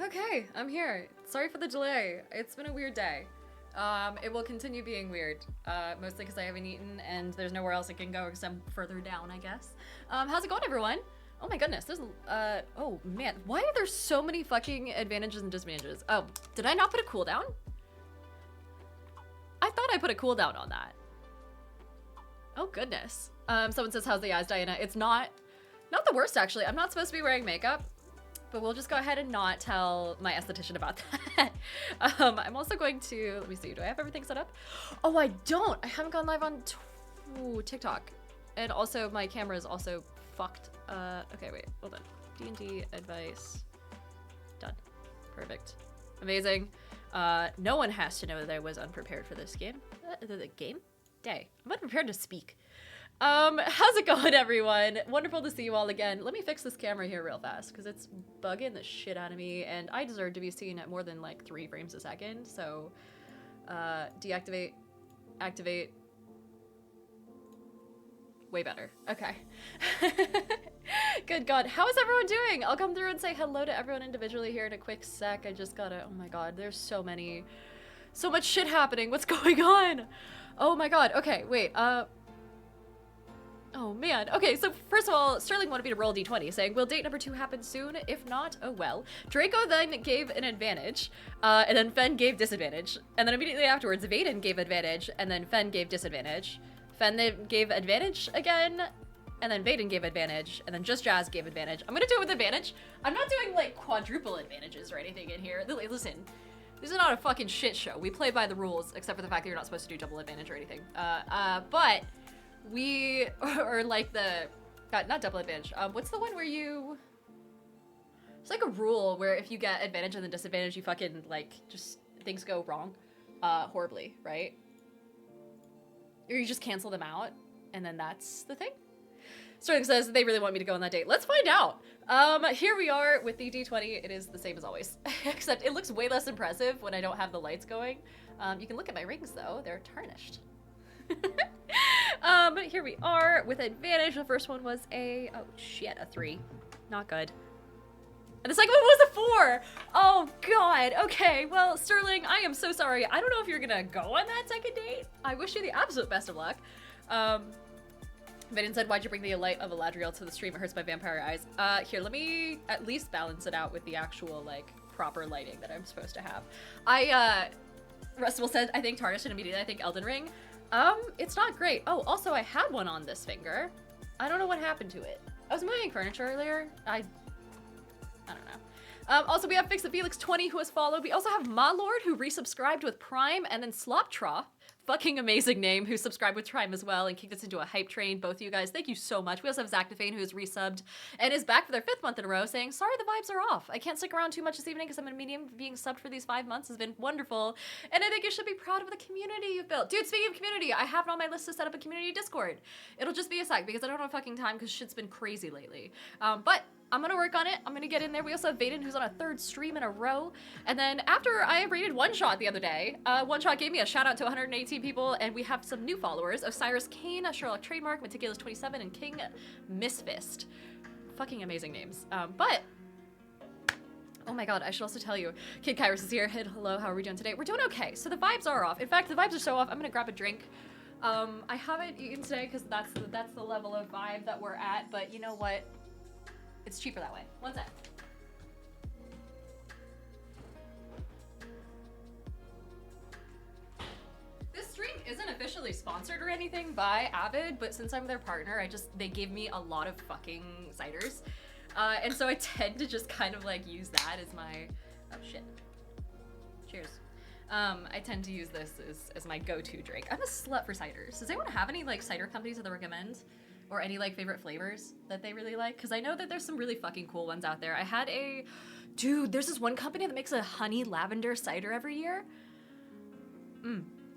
Okay, I'm here. Sorry for the delay. It's been a weird day. It will continue being weird, mostly because I haven't eaten and there's nowhere else I can go because I'm further down, I guess. How's it going, everyone? Oh my goodness, there's, oh man, why are there so many fucking advantages and disadvantages? Oh, did I not put a cooldown? I thought I put a cooldown on that. Oh goodness. Someone says, how's the eyes, Diana? It's not the worst, actually. I'm not supposed to be wearing makeup, but we'll just go ahead and not tell my esthetician about that. I'm also going to, let me see, do I have everything set up? Oh, I don't. I haven't gone live on TikTok. And also my camera is also fucked. Okay, wait, hold on. D&D advice. Done. Perfect. Amazing. No one has to know that I was unprepared for this game. The game? Day. I'm unprepared to speak. How's it going, everyone? Wonderful to see you all again. Let me fix this camera here real fast because it's bugging the shit out of me and I deserve to be seen at more than like 3 frames a second. So, deactivate, activate. Way better. Okay. Good God. How is everyone doing? I'll come through and say hello to everyone individually here in a quick sec. I just gotta, oh my God, there's so much shit happening. What's going on? Oh my God. Okay, wait, oh man. Okay, so first of all, Sterling wanted me to roll d20, saying, will date number 2 happen soon? If not, oh well. Draco then gave an advantage, and then Fen gave disadvantage. And then immediately afterwards, Vaden gave advantage, and then Fen gave disadvantage. Fen then gave advantage again, and then Vaden gave advantage, and then just Jazz gave advantage. I'm gonna do it with advantage. I'm not doing like quadruple advantages or anything in here. Listen, this is not a fucking shit show. We play by the rules, except for the fact that you're not supposed to do double advantage or anything. But we are like not double advantage. What's the one where you, it's like a rule where if you get advantage and then disadvantage, you fucking like, just things go wrong, horribly, right? Or you just cancel them out and then that's the thing. Sterling says they really want me to go on that date. Let's find out. Here we are with the D20. It is the same as always, except it looks way less impressive when I don't have the lights going. You can look at my rings though, they're tarnished. Here we are with advantage. The first one was a 3. Not good. And the second one was a 4. Oh God. Okay. Well, Sterling, I am so sorry. I don't know if you're gonna go on that second date. I wish you the absolute best of luck. Vaden said, why'd you bring the light of Eladriel to the stream? It hurts my vampire eyes. Here, let me at least balance it out with the actual, like, proper lighting that I'm supposed to have. Rustable said, I think tarnished and immediately I think Elden Ring. It's not great. Oh, also I had one on this finger. I don't know what happened to it. I was moving furniture earlier. I don't know. Also we have Fix the Felix 20 who has followed. We also have Ma Lord who resubscribed with Prime, and then Slop Trough, fucking amazing name, who subscribed with Prime as well and kicked us into a hype train. Both of you guys, thank you so much. We also have Zactafane who is resubbed and is back for their 5th month in a row saying, sorry the vibes are off. I can't stick around too much this evening because I'm in a medium. Being subbed for these 5 months has been wonderful. And I think you should be proud of the community you've built. Dude, speaking of community, I have it on my list to set up a community Discord. It'll just be a sec because I don't have fucking time because shit's been crazy lately. But I'm gonna work on it. I'm gonna get in there. We also have Vaden who's on a 3rd stream in a row. And then after I rated One Shot the other day, One Shot gave me a shout out to 118 people, and we have some new followers: Osiris Kane, Sherlock Trademark, Meticulous 27, and King Misfist. Fucking amazing names. But oh my God, I should also tell you, Kid Kairos is here. Hello, how are we doing today? We're doing okay. So the vibes are off. In fact, the vibes are so off, I'm gonna grab a drink. I haven't eaten today because that's the level of vibe that we're at, but you know what? It's cheaper that way. One sec. This stream isn't officially sponsored or anything by Avid, but since I'm their partner, they give me a lot of fucking ciders. And so I tend to just kind of like use that as my, oh shit. Cheers. I tend to use this as my go-to drink. I'm a slut for ciders. Does anyone have any like cider companies that they recommend? Or any like favorite flavors that they really like? Because I know that there's some really fucking cool ones out there. I had dude, there's this one company that makes a honey lavender cider every year.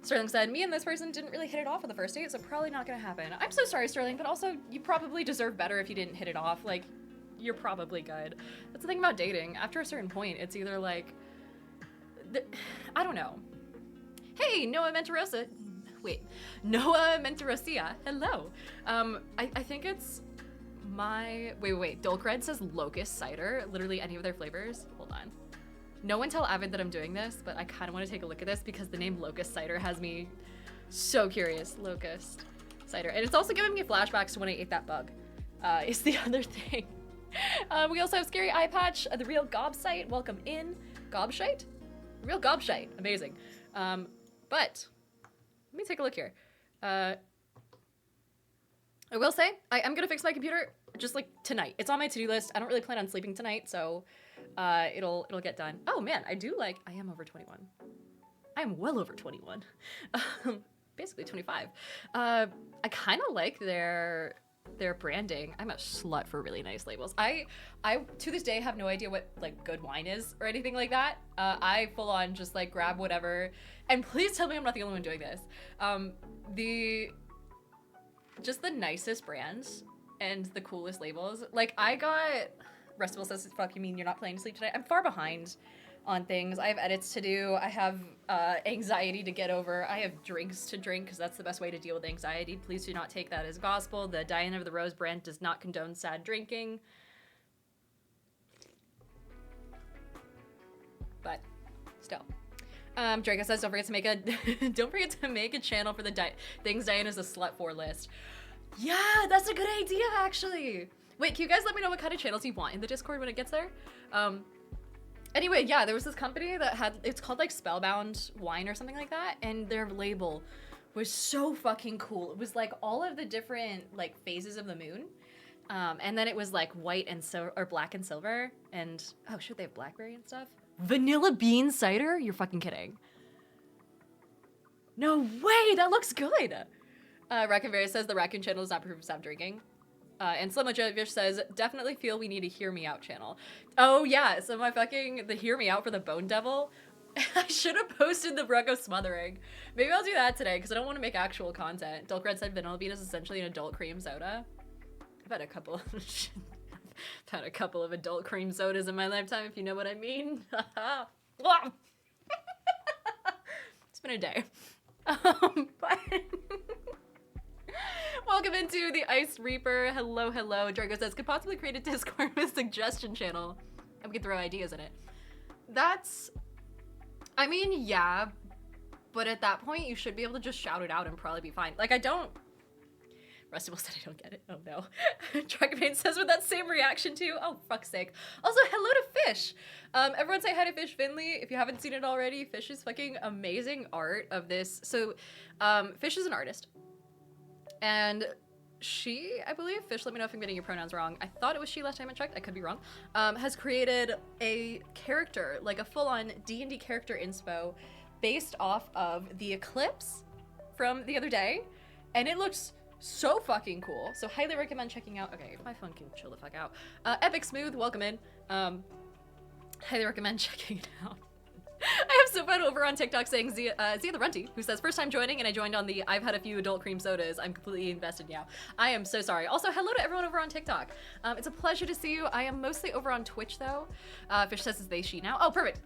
Sterling said, me and this person didn't really hit it off on the first date, so probably not gonna happen. I'm so sorry, Sterling, but also you probably deserve better if you didn't hit it off. Like, you're probably good. That's the thing about dating. After a certain point, it's either like, I don't know. Hey, Noah Mentarosa. Wait, Noah Mentarosia, hello. I think it's my, wait, Dulk Red says Locust Cider, literally any of their flavors. Hold on. No one tell Avid that I'm doing this, but I kind of want to take a look at this because the name Locust Cider has me so curious. Locust Cider. And it's also giving me flashbacks to when I ate that bug, is the other thing. We also have Scary Eye Patch, the real Gobshite. Welcome in. Gobshite? Real Gobshite. Amazing. But let me take a look here. I will say, I'm gonna fix my computer just like tonight. It's on my to-do list. I don't really plan on sleeping tonight, so it'll get done. Oh man, I am over 21. I am well over 21. Basically 25. I kind of like their branding. I'm a slut for really nice labels. I to this day have no idea what like good wine is or anything like that. I full on just like grab whatever, and please tell me I'm not the only one doing this. Just the nicest brands and the coolest labels. Like I got, Restival says, fuck you mean you're not planning to sleep tonight? I'm far behind on things. I have edits to do. I have anxiety to get over. I have drinks to drink because that's the best way to deal with anxiety. Please do not take that as gospel. The Diana of the Rose brand does not condone sad drinking. But still. Draco says, don't forget to make a channel for the things Diana's a slut for list. Yeah, that's a good idea, actually. Wait, can you guys let me know what kind of channels you want in the Discord when it gets there? Anyway, yeah, there was this company that had, it's called like Spellbound Wine or something like that, and their label was so fucking cool. It was like all of the different like phases of the moon, and then it was like white and or black and silver, and oh shit, they have blackberry and stuff. Vanilla bean cider? You're fucking kidding. No way, that looks good. Raccoon Vera says the Raccoon channel is not proof of stop drinking. And Slomojovish says, definitely feel we need a Hear Me Out channel. Oh yeah, so the Hear Me Out for the Bone Devil. I should have posted the Brucko smothering. Maybe I'll do that today because I don't want to make actual content. Dulk Red said vanilla bean is essentially an adult cream soda. I've had a couple of adult cream sodas in my lifetime, if you know what I mean. It's been a day. But welcome into the Ice Reaper. Hello, hello. Drago says, could possibly create a Discord with suggestion channel. And we could throw ideas in it. I mean, yeah. But at that point, you should be able to just shout it out and probably be fine. Like, Restival said I don't get it. Oh no. Truckpain says with that same reaction too. Oh, fuck's sake. Also, hello to Fish. Everyone say hi to Fish Finley. If you haven't seen it already, Fish's fucking amazing art of this. So, Fish is an artist. And she, I believe, Fish, let me know if I'm getting your pronouns wrong. I thought it was she last time I checked. I could be wrong. Has created a character, like a full-on D&D character inspo based off of the eclipse from the other day. And it looks so fucking cool. So highly recommend checking out. Okay, if my phone can chill the fuck out. Epic Smooth, welcome in. Highly recommend checking it out. I have so fun over on TikTok saying Zia the Runty, who says, first time joining, and I joined on the I've had a few adult cream sodas. I'm completely invested now. I am so sorry. Also, hello to everyone over on TikTok. It's a pleasure to see you. I am mostly over on Twitch, though. Fish says, is they, she now? Oh, perfect.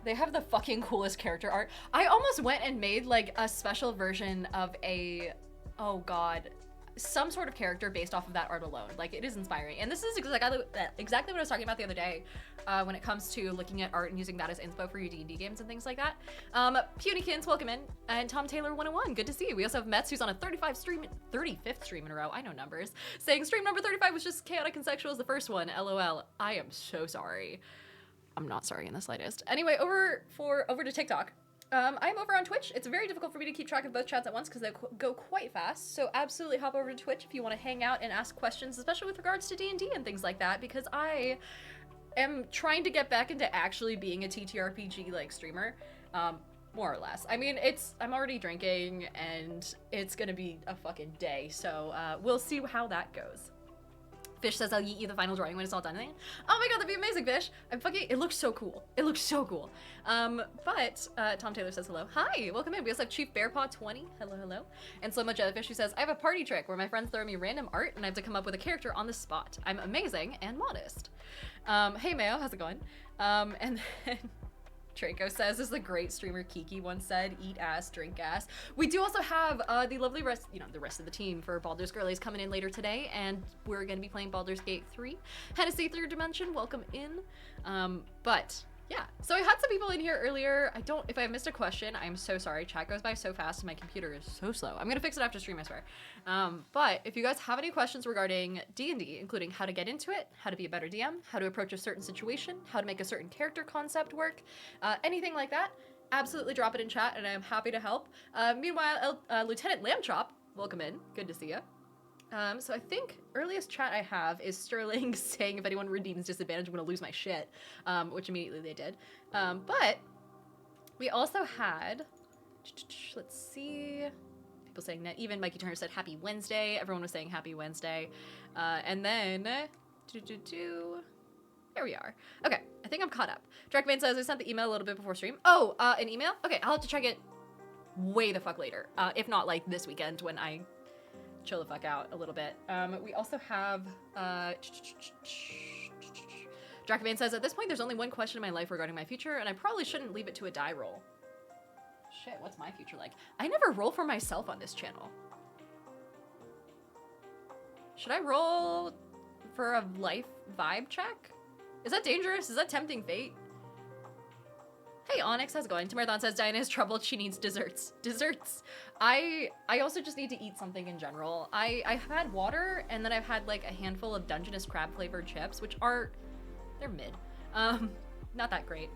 They have the fucking coolest character art. I almost went and made, like, a special version of a, oh god, some sort of character based off of that art alone. Like, it is inspiring. And this is exactly what I was talking about the other day when it comes to looking at art and using that as inspo for your D&D games and things like that. Punykins, welcome in. And Tom Taylor 101, good to see you. We also have Metz, who's on a 35th stream in a row. I know numbers. Saying stream number 35 was just chaotic and sexual as the first one. LOL. I am so sorry. I'm not sorry in the slightest. Anyway, over to TikTok. I'm over on Twitch. It's very difficult for me to keep track of both chats at once because they go quite fast. So absolutely hop over to Twitch if you want to hang out and ask questions, especially with regards to D&D and things like that, because I am trying to get back into actually being a TTRPG like streamer, more or less. I mean, I'm already drinking and it's gonna be a fucking day. So we'll see how that goes. Fish says I'll eat you the final drawing when it's all done. Oh my god, that'd be amazing, Fish. It looks so cool. It looks so cool. But Tom Taylor says hello. Hi, welcome in. We also have Chief Bearpaw 20. Hello, hello. And Slow Mo Jellyfish who says, I have a party trick where my friends throw me random art and I have to come up with a character on the spot. I'm amazing and modest. Hey Mayo, how's it going? And then Draco says, this is the great streamer Kiki once said, eat ass, drink ass. We do also have the lovely rest of the team for Baldur's Girlies coming in later today, and we're going to be playing Baldur's Gate 3. Hennessy Third Dimension, welcome in. But yeah, so I had some people in here earlier. If I missed a question, I'm so sorry. Chat goes by so fast and my computer is so slow. I'm gonna fix it after stream, I swear. But if you guys have any questions regarding D&D, including how to get into it, how to be a better DM, how to approach a certain situation, how to make a certain character concept work, anything like that, absolutely drop it in chat and I'm happy to help. Meanwhile, Lieutenant Lambchop, welcome in. Good to see you. So I think earliest chat I have is Sterling saying if anyone redeems disadvantage, I'm gonna lose my shit, which immediately they did. But we also had, let's see, people saying that, even Mikey Turner said happy Wednesday. Everyone was saying happy Wednesday. And then, there we are. Okay, I think I'm caught up. Drakman says I sent the email a little bit before stream. Oh, an email? Okay, I'll have to check it way the fuck later. If not like this weekend when I chill the fuck out a little bit. We also have, Drakavan says, at this point, there's only one question in my life regarding my future, and I probably shouldn't leave it to a die roll. Shit, what's my future like? I never roll for myself on this channel. Should I roll for a life vibe check? Is that dangerous? Is that tempting fate? Hey Onyx, how's it going? Tamarathon says Diana is troubled, she needs desserts. Desserts. I also just need to eat something in general. I've had water, and then I've had like a handful of Dungeness crab flavored chips, which they're mid. Not that great.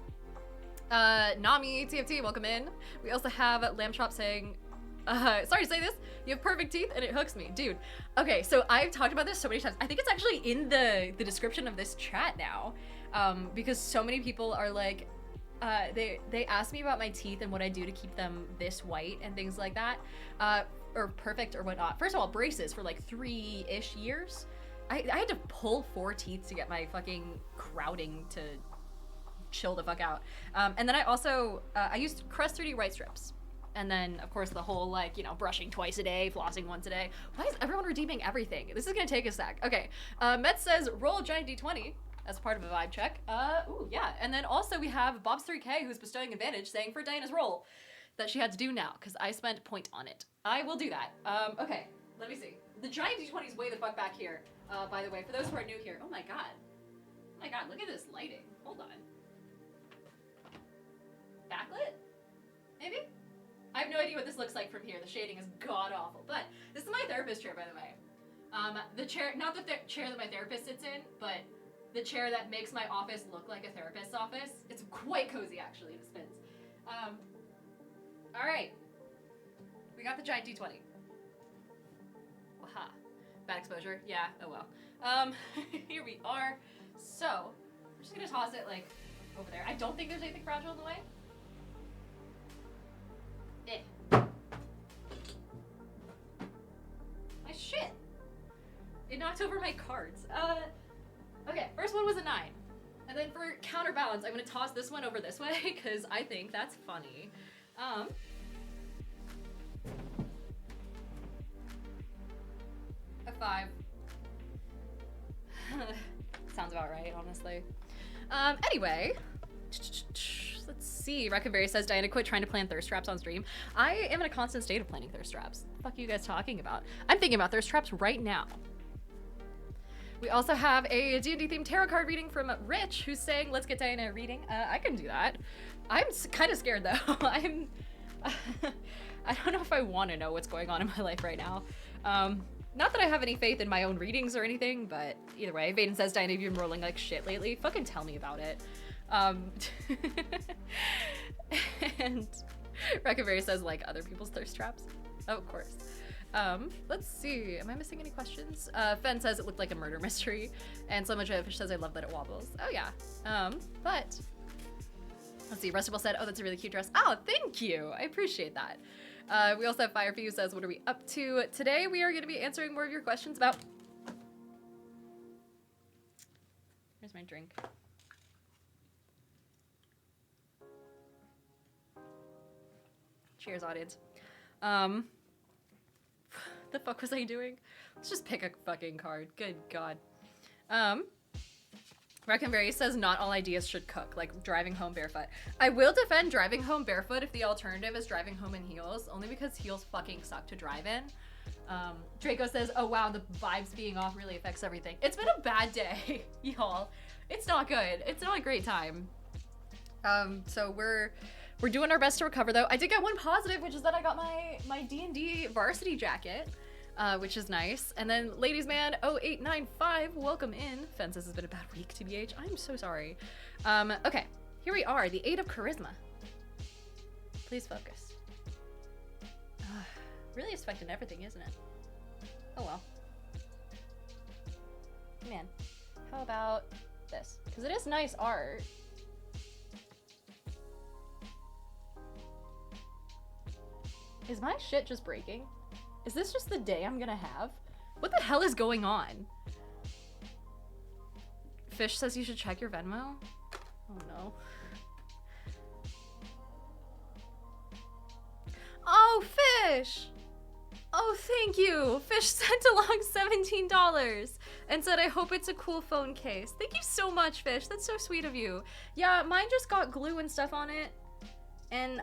Nami, TFT, welcome in. We also have Lambchop saying, sorry to say this, you have perfect teeth and it hooks me. Dude, okay, so I've talked about this so many times. I think it's actually in the description of this chat now, because so many people are like, they ask me about my teeth and what I do to keep them this white and things like that, or perfect or whatnot. First of all, braces for like 3-ish years. I had to pull 4 teeth to get my fucking crowding to chill the fuck out. And then I also, I used Crest 3D white strips. And then, of course, the whole, like, you know, brushing twice a day, flossing once a day. Why is everyone redeeming everything? This is gonna take a sec. Okay, Met says, roll a giant D20 as part of a vibe check. Ooh, yeah. And then also we have Bobs3K, who's bestowing advantage, saying for Diana's roll that she had to do now, because I spent point on it. I will do that. Okay, let me see. The giant D20 is way the fuck back here, by the way, for those who are new here. Oh my god. Oh my god, look at this lighting. Hold on. Backlit? Maybe? I have no idea what this looks like from here. The shading is god-awful. But this is my therapist chair, by the way. The chair, not the chair that my therapist sits in, but the chair that makes my office look like a therapist's office. It's quite cozy, actually. It spins. All right. We got the giant D20. Waha. Bad exposure. Yeah, oh well. Here we are. So, we're just gonna toss it, like, over there. I don't think there's anything fragile in the way. My shit! It knocked over my cards. Okay, first one was a 9. And then for counterbalance, I'm gonna toss this one over this way, because I think that's funny. A 5. Sounds about right, honestly. Anyway, let's see. Reckenberry says, Diana, quit trying to plan thirst traps on stream. I am in a constant state of planning thirst traps. What the fuck are you guys talking about? I'm thinking about thirst traps right now. We also have a D&D themed tarot card reading from Rich, who's saying, let's get Diana a reading. I can do that. I'm kind of scared though. I don't know if I want to know what's going on in my life right now. Not that I have any faith in my own readings or anything, but either way, Vaden says, Diana, you've been rolling like shit lately. Fucking tell me about it. And Reckenberry says, like other people's thirst traps. Oh, of course. Let's see. Am I missing any questions? Fen says it looked like a murder mystery. And Someone Fish says, I love that it wobbles. Oh, yeah. But let's see. Rustable said, oh, that's a really cute dress. Oh, thank you. I appreciate that. We also have Firefew who says, what are we up to? Today, we are going to be answering more of your questions about... Here's my drink. Cheers, audience. The fuck was I doing? Let's just pick a fucking card. Good God. Reckenberry says not all ideas should cook, like driving home barefoot. I will defend driving home barefoot if the alternative is driving home in heels, only because heels fucking suck to drive in. Draco says, oh wow, the vibes being off really affects everything. It's been a bad day, y'all. It's not good. It's not a great time. So we're doing our best to recover, though. I did get one positive, which is that I got my D&D varsity jacket, which is nice. And then ladies man 0895, welcome in. Fences has been a bad week, TBH. I'm so sorry. Okay, here we are, the 8 of charisma. Please focus. Really expecting everything, isn't it? Oh well. Man, how about this? Because it is nice art. Is my shit just breaking? Is this just the day I'm gonna have? What the hell is going on? Fish says you should check your Venmo. Oh no. Oh, Fish! Oh, thank you! Fish sent along $17 and said, I hope it's a cool phone case. Thank you so much, Fish. That's so sweet of you. Yeah, mine just got glue and stuff on it. And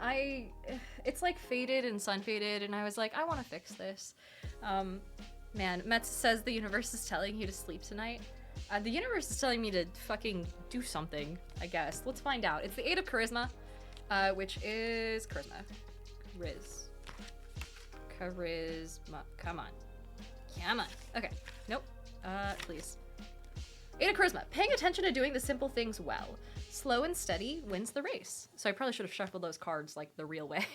it's like faded and sun faded, and I was like, I want to fix this. Man, Metz says the universe is telling you to sleep tonight. The universe is telling me to fucking do something, I guess. Let's find out. It's the 8 of charisma, which is charisma. Charisma. Come on. Come on. Okay. Nope. Please. 8 of charisma. Paying attention to doing the simple things well. Slow and steady wins the race. So I probably should have shuffled those cards like the real way.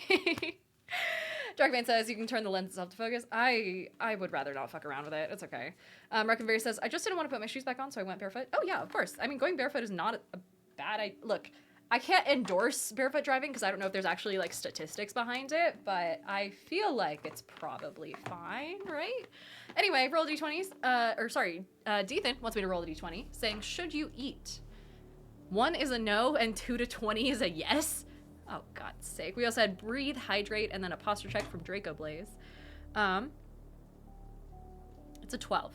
Darkman says you can turn the lens itself to focus. I would rather not fuck around with it. It's okay. Reckonberry says, I just didn't want to put my shoes back on, so I went barefoot. Oh yeah, of course. I mean, going barefoot is not a bad idea. Look, I can't endorse barefoot driving because I don't know if there's actually like statistics behind it, but I feel like it's probably fine, right? Anyway, roll d20s. Deethan wants me to roll a d20, saying, should you eat? 1 is a no, and 2 to 20 is a yes. Oh, God's sake. We also had breathe, hydrate, and then a posture check from Draco Blaze. It's a 12.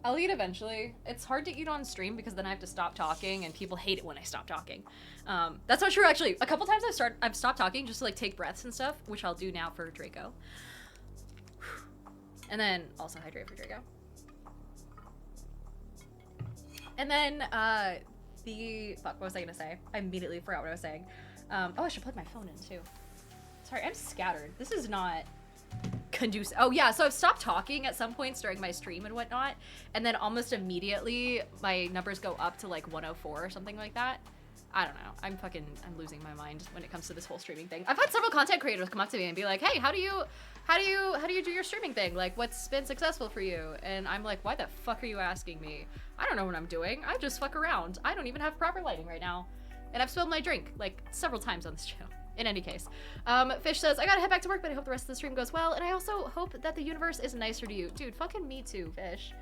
I'll eat eventually. It's hard to eat on stream because then I have to stop talking, and people hate it when I stop talking. That's not true, actually. A couple times I've stopped talking just to like take breaths and stuff, which I'll do now for Draco. And then also hydrate for Draco. And then, fuck, what was I gonna say? I immediately forgot what I was saying. Oh, I should plug my phone in too. Sorry, I'm scattered. This is not conducive. Oh yeah, so I've stopped talking at some points during my stream and whatnot, and then almost immediately my numbers go up to like 104 or something like that. I don't know. I'm losing my mind when it comes to this whole streaming thing. I've had several content creators come up to me and be like, hey, how do you do your streaming thing? Like, what's been successful for you? And I'm like, why the fuck are you asking me? I don't know what I'm doing. I just fuck around. I don't even have proper lighting right now. And I've spilled my drink like several times on this channel. In any case, Fish says, I gotta head back to work, but I hope the rest of the stream goes well. And I also hope that the universe is nicer to you. Dude, fucking me too, Fish.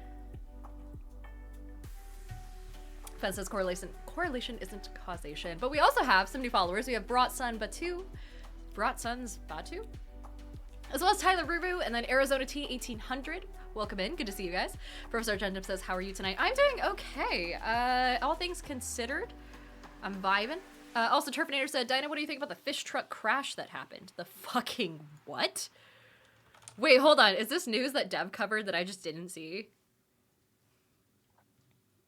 Fez says correlation isn't causation. But we also have some new followers. We have Brought-Sun Batu. Brought-Sun's Batu? As well as Tyler Ruru, and then Arizona T 1800. Welcome in. Good to see you guys. Professor Argentum says, how are you tonight? I'm doing okay. All things considered, I'm vibing. Also, Turfinator said, Dinah, what do you think about the fish truck crash that happened? The fucking what? Wait, hold on. Is this news that Dev covered that I just didn't see?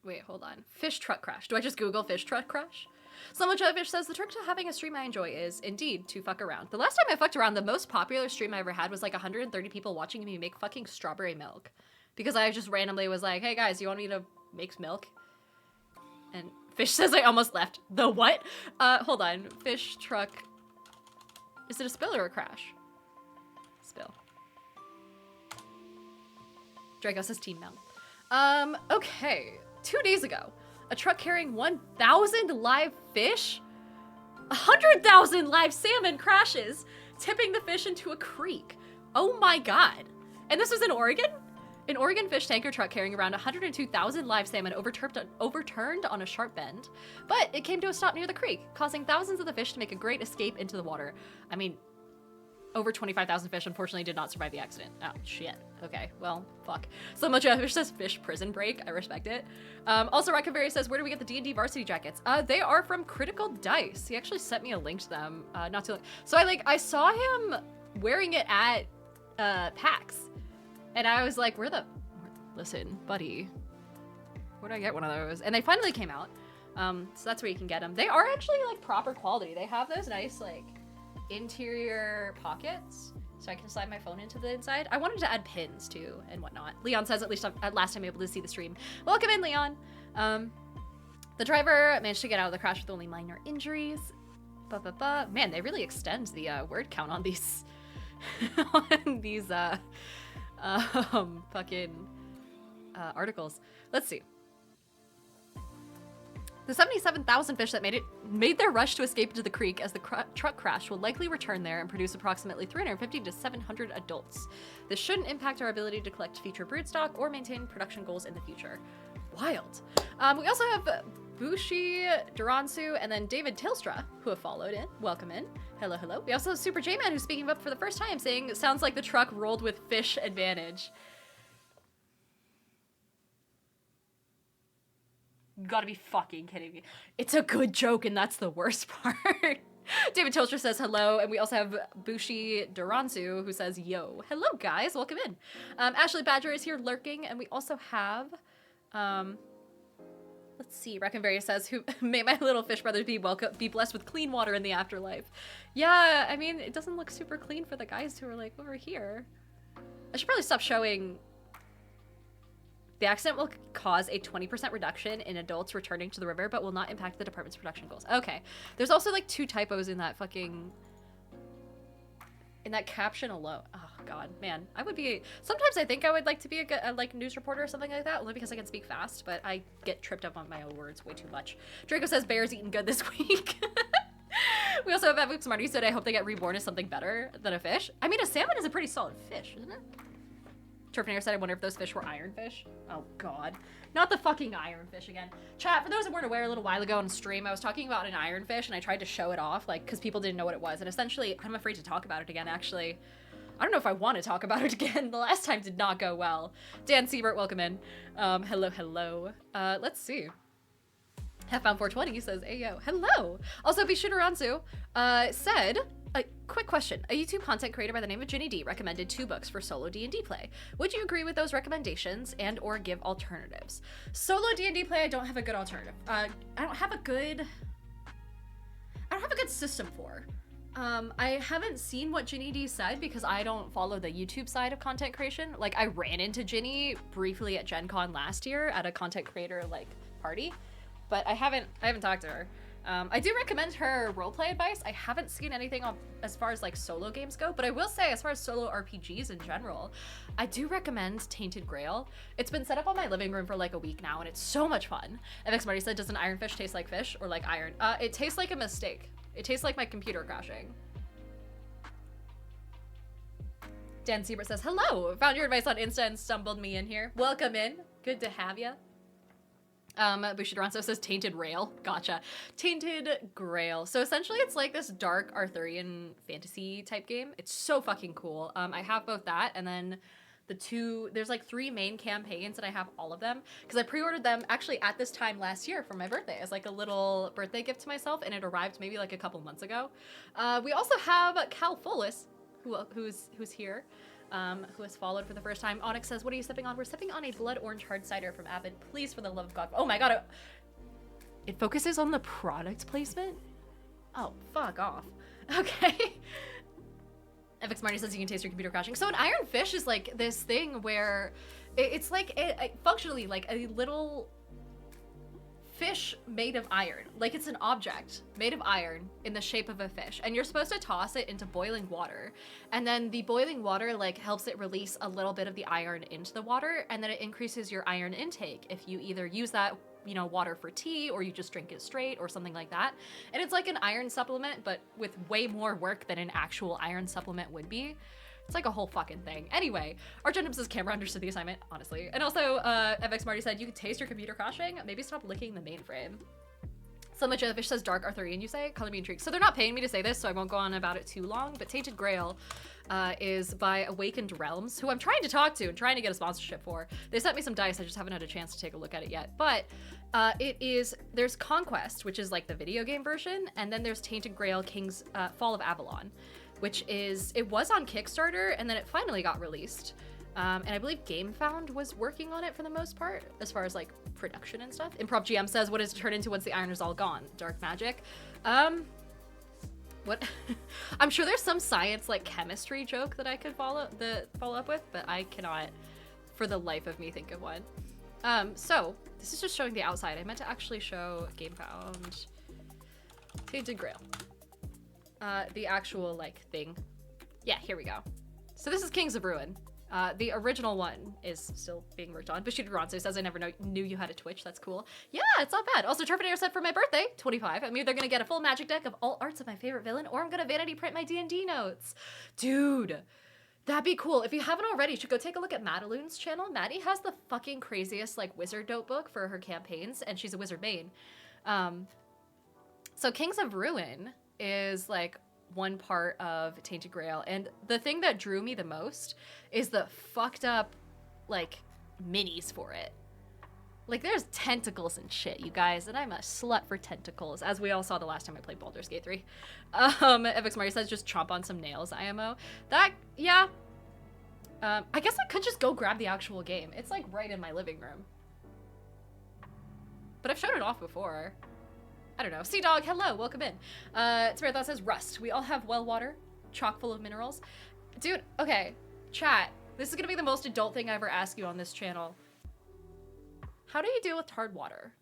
Wait, hold on. Fish truck crash. Do I just Google fish truck crash? Someone Fish says, the trick to having a stream I enjoy is, indeed, to fuck around. The last time I fucked around, the most popular stream I ever had was like 130 people watching me make fucking strawberry milk. Because I just randomly was like, hey guys, you want me to make milk? And Fish says I almost left. The what? Hold on. Fish truck. Is it a spill or a crash? Spill. Draco says Team Mount. Okay. 2 days ago, a truck carrying 1,000 live fish, 100,000 live salmon crashes, tipping the fish into a creek. Oh my God. And this was in Oregon? An Oregon fish tanker truck carrying around 102,000 live salmon overturned on a sharp bend, but it came to a stop near the creek, causing thousands of the fish to make a great escape into the water. I mean, over 25,000 fish unfortunately did not survive the accident. Oh, shit. Okay, well, fuck. So much Fish says fish prison break. I respect it. Also, Reckonberry says, where do we get the D&D varsity jackets? They are from Critical Dice. He actually sent me a link to them not too long. So I saw him wearing it at PAX. And I was like, listen, buddy, where do I get one of those? And they finally came out. So that's where you can get them. They are actually like proper quality. They have those nice like interior pockets, so I can slide my phone into the inside. I wanted to add pins too and whatnot. Leon says, at least at last I'm able to see the stream. Welcome in, Leon. The driver managed to get out of the crash with only minor injuries. Man, they really extend the word count on these on these fucking articles. Let's see. The 77,000 fish that made their rush to escape into the creek as the truck crash will likely return there and produce approximately 350 to 700 adults. This shouldn't impact our ability to collect future broodstock or maintain production goals in the future. Wild. We also have Bushi Duransu and then David Tilstra, who have followed in. Welcome in. Hello, hello. We also have Super J-Man, who's speaking up for the first time, saying, sounds like the truck rolled with fish advantage. You gotta be fucking kidding me. It's a good joke, and that's the worst part. David Tilstra says hello, and we also have Bushi Duransu, who says, yo. Hello, guys. Welcome in. Ashley Badger is here lurking, and we also have... let's see, Reckonberry says, who may my little fish brothers be blessed with clean water in the afterlife. Yeah, I mean, it doesn't look super clean for the guys who are, like, over here. I should probably stop showing... The accident will cause a 20% reduction in adults returning to the river, but will not impact the department's production goals. Okay. There's also, like, 2 typos in that fucking... in that caption alone. Oh, God. Man. I would be... Sometimes I think I would like to be a like, news reporter or something like that, only because I can speak fast, but I get tripped up on my own words way too much. Draco says Bear's eating good this week. We also have Evan Smarty said, I hope they get reborn as something better than a fish. I mean, a salmon is a pretty solid fish, isn't it? Turfinator said, I wonder if those fish were ironfish. Oh, God. Not the fucking ironfish again. Chat, for those that weren't aware, a little while ago on stream, I was talking about an ironfish, and I tried to show it off, like, because people didn't know what it was. And essentially, I'm afraid to talk about it again, actually. I don't know if I want to talk about it again. The last time did not go well. Dan Siebert, welcome in. Hello, hello. Let's see. Halfbound420 says, Ayo, hello. Also, Bishidoranzu said... A quick question. A YouTube content creator by the name of Ginny D recommended 2 books for solo D&D play. Would you agree with those recommendations and or give alternatives? Solo D&D play, I don't have a good alternative. I don't have a good system for. I haven't seen what Ginny D said because I don't follow the YouTube side of content creation. Like, I ran into Ginny briefly at Gen Con last year at a content creator, like, party, but I haven't talked to her. I do recommend her roleplay advice. I haven't seen anything on as far as like solo games go, but I will say as far as solo RPGs in general, I do recommend Tainted Grail. It's been set up on my living room for like a week now, and it's so much fun. FX Marty said, does an ironfish taste like fish or like iron? It tastes like a mistake. It tastes like my computer crashing. Dan Siebert says, hello, found your advice on Insta and stumbled me in here. Welcome in, good to have ya. Bushidoranzo says Tainted Rail. Gotcha. Tainted Grail. So essentially it's like this dark Arthurian fantasy type game. It's so fucking cool. I have both that and then there's like 3 main campaigns and I have all of them because I pre-ordered them actually at this time last year for my birthday as like a little birthday gift to myself, and it arrived maybe like a couple months ago. We also have Cal Folis, who's here. Who has followed for the first time. Onyx says, what are you sipping on? We're sipping on a blood orange hard cider from Abbott. Please, for the love of God. Oh my God. It focuses on the product placement? Oh, fuck off. Okay. FX Marty says you can taste your computer crashing. So an ironfish is like this thing where it's like functionally like a little fish made of iron. Like it's an object made of iron in the shape of a fish, and you're supposed to toss it into boiling water, and then the boiling water like helps it release a little bit of the iron into the water, and then it increases your iron intake if you either use that, you know, water for tea or you just drink it straight or something like that. And it's like an iron supplement but with way more work than an actual iron supplement would be. It's like a whole fucking thing. Anyway, Argentum says camera understood the assignment, honestly. And also, FX Marty said, you can taste your computer crashing. Maybe stop licking the mainframe. So much Fish says dark Arthurian, you say? Color me intrigued. So they're not paying me to say this, so I won't go on about it too long, but Tainted Grail is by Awakened Realms, who I'm trying to talk to and trying to get a sponsorship for. They sent me some dice, I just haven't had a chance to take a look at it yet. But there's Conquest, which is like the video game version, and then there's Tainted Grail King's Fall of Avalon, which is, it was on Kickstarter and then it finally got released. And I believe GameFound was working on it for the most part, as far as like production and stuff. Improv GM says, what does it turn into once the iron is all gone? Dark magic? What? I'm sure there's some science, like chemistry joke that I could follow up with, but I cannot for the life of me think of one. So this is just showing the outside. I meant to actually show GameFound Tainted Grail. The actual like thing. Yeah, here we go. So this is Kings of Ruin. The original one is still being worked on. Bushido Ronso says, I never knew you had a Twitch. That's cool. Yeah, it's not bad. Also, Terminator said for my birthday, 25, I'm either going to get a full magic deck of all arts of my favorite villain, or I'm going to vanity print my D&D notes. Dude, that'd be cool. If you haven't already, you should go take a look at Madaloon's channel. Maddie has the fucking craziest, like, wizard notebook for her campaigns, and she's a wizard main. So Kings of Ruin is, like, one part of Tainted Grail, and the thing that drew me the most is the fucked up like minis for it. Like there's tentacles and shit, you guys, and I'm a slut for tentacles, as we all saw the last time I played Baldur's Gate 3. Evix Mario says just chomp on some nails, IMO. That, yeah. I guess I could just go grab the actual game. It's like right in my living room. But I've shown it off before. I don't know. Sea Dog, hello, welcome in. Spirit Thought says rust. We all have well water, chock full of minerals. Dude, okay, chat. This is gonna be the most adult thing I ever ask you on this channel. How do you deal with hard water?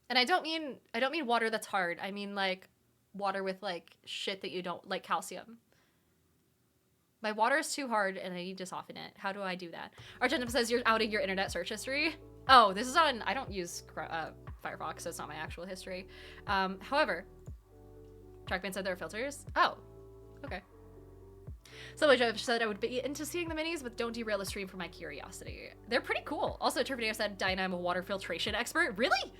And I don't mean water that's hard. I mean like water with like shit that you don't like, calcium. My water is too hard and I need to soften it. How do I do that? Argentum says you're outing your internet search history. Oh, this is on, I don't use Firefox, so it's not my actual history. However, Trackman said there are filters. Oh, okay. So Jeff said I would be into seeing the minis, but don't derail the stream for my curiosity. They're pretty cool. Also, Terminator said, Dinah, I'm a water filtration expert. Really?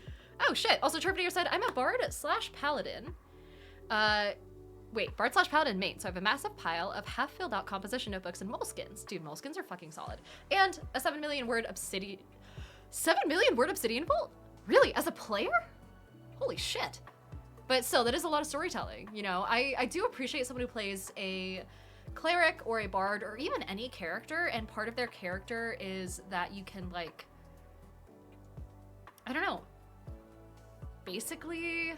Oh, shit. Also, Terminator said, I'm a bard / paladin. Wait, bard / paladin main. So I have a massive pile of half filled out composition notebooks and moleskins. Dude, moleskins are fucking solid. And a 7 million word obsidian. 7 million word obsidian vault? Really? As a player? Holy shit. But still, that is a lot of storytelling, you know? I do appreciate someone who plays a cleric or a bard or even any character, and part of their character is that you can, like, I don't know, basically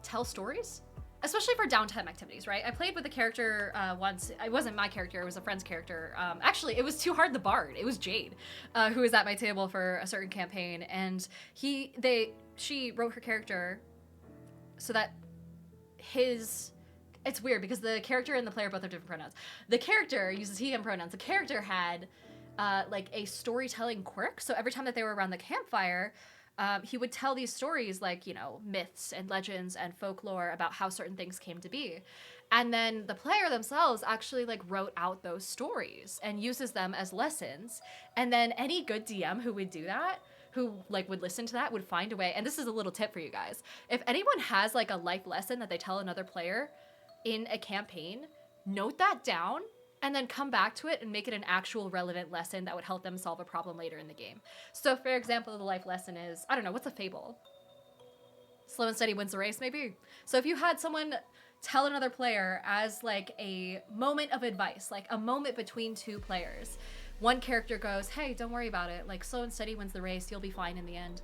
tell stories? Especially for downtime activities, right? I played with a character once. It wasn't my character, it was a friend's character. Actually, it was Too Hard the Bard. It was Jade, who was at my table for a certain campaign. And she wrote her character so that it's weird because the character and the player both have different pronouns. The character uses he, him pronouns. The character had like a storytelling quirk. So every time that they were around the campfire, he would tell these stories like, you know, myths and legends and folklore about how certain things came to be. And then the player themselves actually like wrote out those stories and uses them as lessons. And then any good DM who would do that, who like would listen to that, would find a way. And this is a little tip for you guys. If anyone has like a life lesson that they tell another player in a campaign, note that down and then come back to it and make it an actual relevant lesson that would help them solve a problem later in the game. So for example, the life lesson is, I don't know, what's a fable? Slow and steady wins the race, maybe? So if you had someone tell another player as like a moment of advice, like a moment between two players, one character goes, hey, don't worry about it, like slow and steady wins the race, you'll be fine in the end.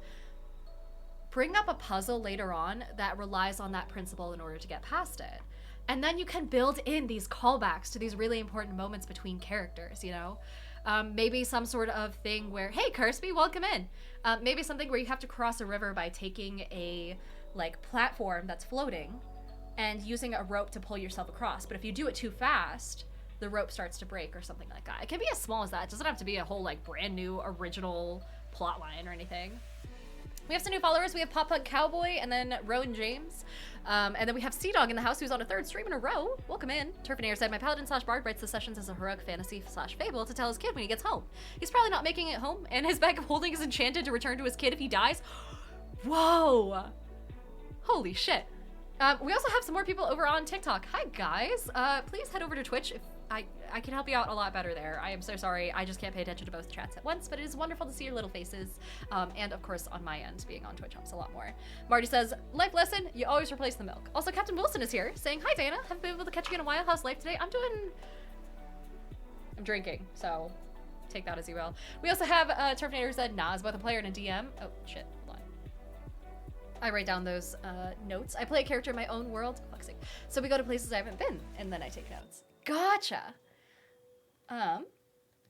Bring up a puzzle later on that relies on that principle in order to get past it. And then you can build in these callbacks to these really important moments between characters, you know? Maybe some sort of thing where, hey, Kirsty, welcome in. Maybe something where you have to cross a river by taking a like platform that's floating and using a rope to pull yourself across. But if you do it too fast, the rope starts to break or something like that. It can be as small as that. It doesn't have to be a whole like brand new original plot line or anything. We have some new followers. We have Pop Punk Cowboy and then Rowan James. And then we have Sea Dog in the house who's on a third stream in a row. Welcome in. Turfinair said, my paladin / bard writes the sessions as a heroic fantasy / fable to tell his kid when he gets home. He's probably not making it home, and his bag of holding is enchanted to return to his kid if he dies. Whoa. Holy shit. We also have some more people over on TikTok. Hi, guys. Please head over to Twitch if I can help you out a lot better there. I am so sorry. I just can't pay attention to both chats at once, but it is wonderful to see your little faces. And of course, on my end, being on Twitch helps a lot more. Marty says, life lesson, you always replace the milk. Also, Captain Wilson is here saying, hi, Dana. Haven't been able to catch you in a while. How's life today? I'm doing I'm drinking, so take that as you will. We also have Terminator said, nah, is both a player and a DM. Oh, shit, hold on. I write down those notes. I play a character in my own world. Fuck's sake. So we go to places I haven't been, and then I take notes. Gotcha.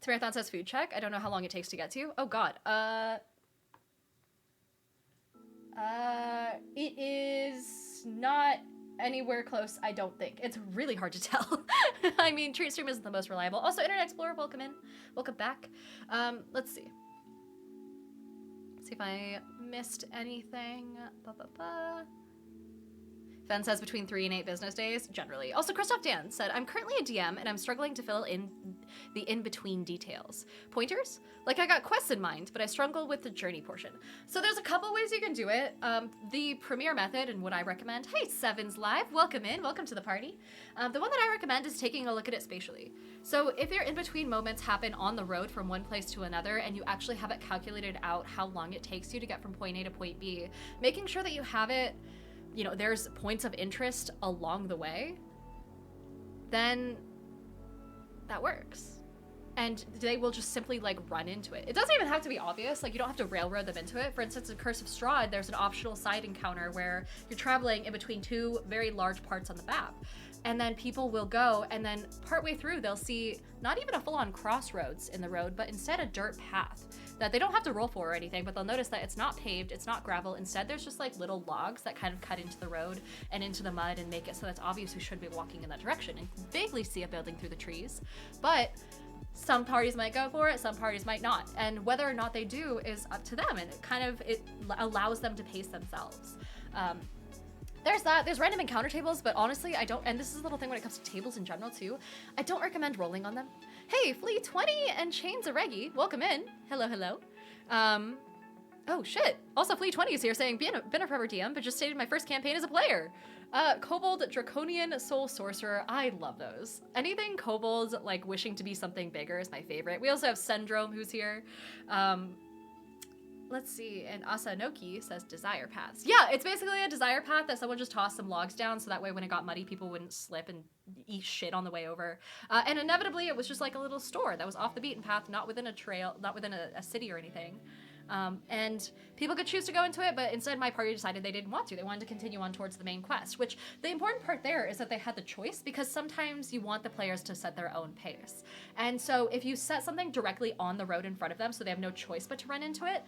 Marathon says food check. I don't know how long it takes to get to. Oh, God. It is not anywhere close, I don't think. It's really hard to tell. I mean, TreatStream isn't the most reliable. Also, Internet Explorer, welcome in. Welcome back. Let's see. See if I missed anything. Fen says between 3 and 8 business days, generally. Also, Christoph Dan said, I'm currently a DM and I'm struggling to fill in the in-between details. Pointers? Like, I got quests in mind, but I struggle with the journey portion. So there's a couple ways you can do it. The premier method and what I recommend, hey, Seven's live, welcome in, welcome to the party. The one that I recommend is taking a look at it spatially. So if your in-between moments happen on the road from one place to another and you actually have it calculated out how long it takes you to get from point A to point B, making sure that you have it, you know, there's points of interest along the way, then that works. And they will just simply like run into it. It doesn't even have to be obvious, like you don't have to railroad them into it. For instance, in Curse of Strahd, there's an optional side encounter where you're traveling in between 2 very large parts on the map. And then people will go, and then partway through, they'll see not even a full-on crossroads in the road, but instead a dirt path that they don't have to roll for or anything, but they'll notice that it's not paved, it's not gravel. Instead, there's just like little logs that kind of cut into the road and into the mud and make it so that's obvious who should be walking in that direction. And you can vaguely see a building through the trees, but some parties might go for it, some parties might not. And whether or not they do is up to them, and it allows them to pace themselves. There's that. There's random encounter tables, but honestly, I don't, and this is a little thing when it comes to tables in general too, I don't recommend rolling on them. Hey, Flea20 and Chains of Reggie, welcome in. Hello, hello. Oh shit. Also, Flea20 is here saying, been a forever DM, but just stated my first campaign as a player. Kobold Draconian Soul Sorcerer, I love those. Anything kobolds, like wishing to be something bigger is my favorite. We also have Syndrome who's here. Let's see, and Asanoki says desire paths. Yeah, it's basically a desire path that someone just tossed some logs down so that way when it got muddy, people wouldn't slip and eat shit on the way over. And inevitably, it was just like a little store that was off the beaten path, not within a trail, not within a city or anything. And people could choose to go into it, but instead my party decided they didn't want to. They wanted to continue on towards the main quest, which the important part there is that they had the choice, because sometimes you want the players to set their own pace. And so if you set something directly on the road in front of them so they have no choice but to run into it,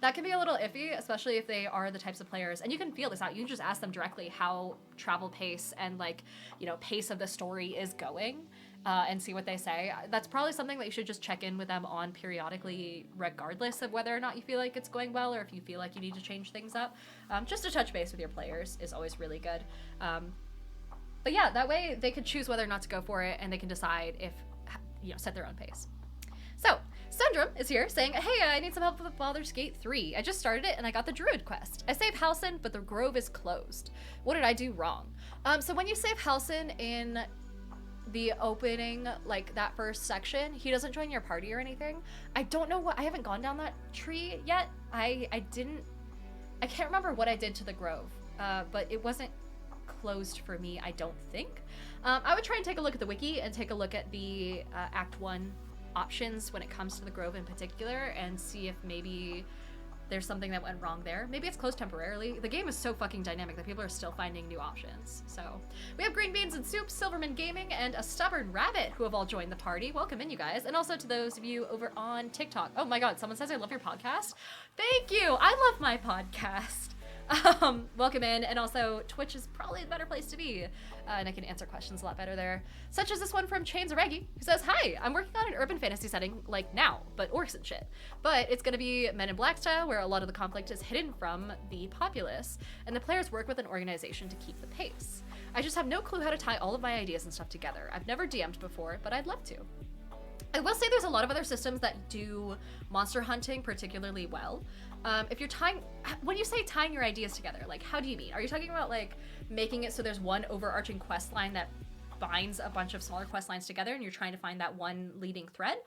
that can be a little iffy, especially if they are the types of players, and you can feel this out. You can just ask them directly how travel pace and like, you know, pace of the story is going, and see what they say. That's probably something that you should just check in with them on periodically, regardless of whether or not you feel like it's going well or if you feel like you need to change things up. Just to touch base with your players is always really good. But yeah, that way they could choose whether or not to go for it, and they can decide if, you know, set their own pace. So, Syndrome is here saying, hey, I need some help with Baldur's Gate 3. I just started it and I got the Druid quest. I saved Halsin, but the Grove is closed. What did I do wrong? So when you save Halsin in the opening, like that first section, he doesn't join your party or anything. I don't know what, I haven't gone down that tree yet. I can't remember what I did to the Grove, but it wasn't closed for me, I don't think. I would try and take a look at the wiki and take a look at the Act 1 options when it comes to the Grove in particular, and see if maybe there's something that went wrong there. Maybe it's closed temporarily. The game is so fucking dynamic that people are still finding new options. So we have Green Beans and Soup, Silverman Gaming, and a Stubborn Rabbit who have all joined the party. Welcome in, you guys. And also to those of you over on TikTok. Oh my god, someone says I love your podcast. Thank you. I love my podcast. Welcome in, and also Twitch is probably the better place to be, and I can answer questions a lot better there, such as this one from Chains of Reggie, who says, hi, I'm working on an urban fantasy setting, like now, but orcs and shit, but it's gonna be Men in Black style, where a lot of the conflict is hidden from the populace, and the players work with an organization to keep the pace. I just have no clue how to tie all of my ideas and stuff together. I've never DM'd before, but I'd love to. I will say there's a lot of other systems that do monster hunting particularly well. If you're when you say tying your ideas together, like how do you mean? Are you talking about like making it so there's one overarching quest line that binds a bunch of smaller quest lines together and you're trying to find that one leading thread?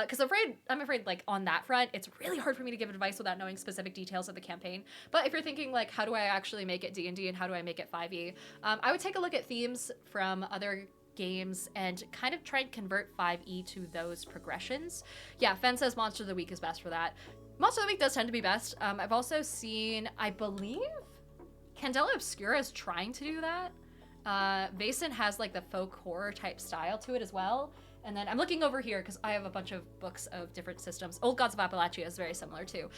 Because I'm afraid like on that front, it's really hard for me to give advice without knowing specific details of the campaign. But if you're thinking like, how do I actually make it D&D and how do I make it 5e? I would take a look at themes from other games and kind of try and convert 5e to those progressions. Yeah, Fen says Monster of the Week is best for that. Monster of the Week does tend to be best. I've also seen, I believe, Candela Obscura is trying to do that. Vaesen has like the folk horror type style to it as well. And then I'm looking over here because I have a bunch of books of different systems. Old Gods of Appalachia is very similar too.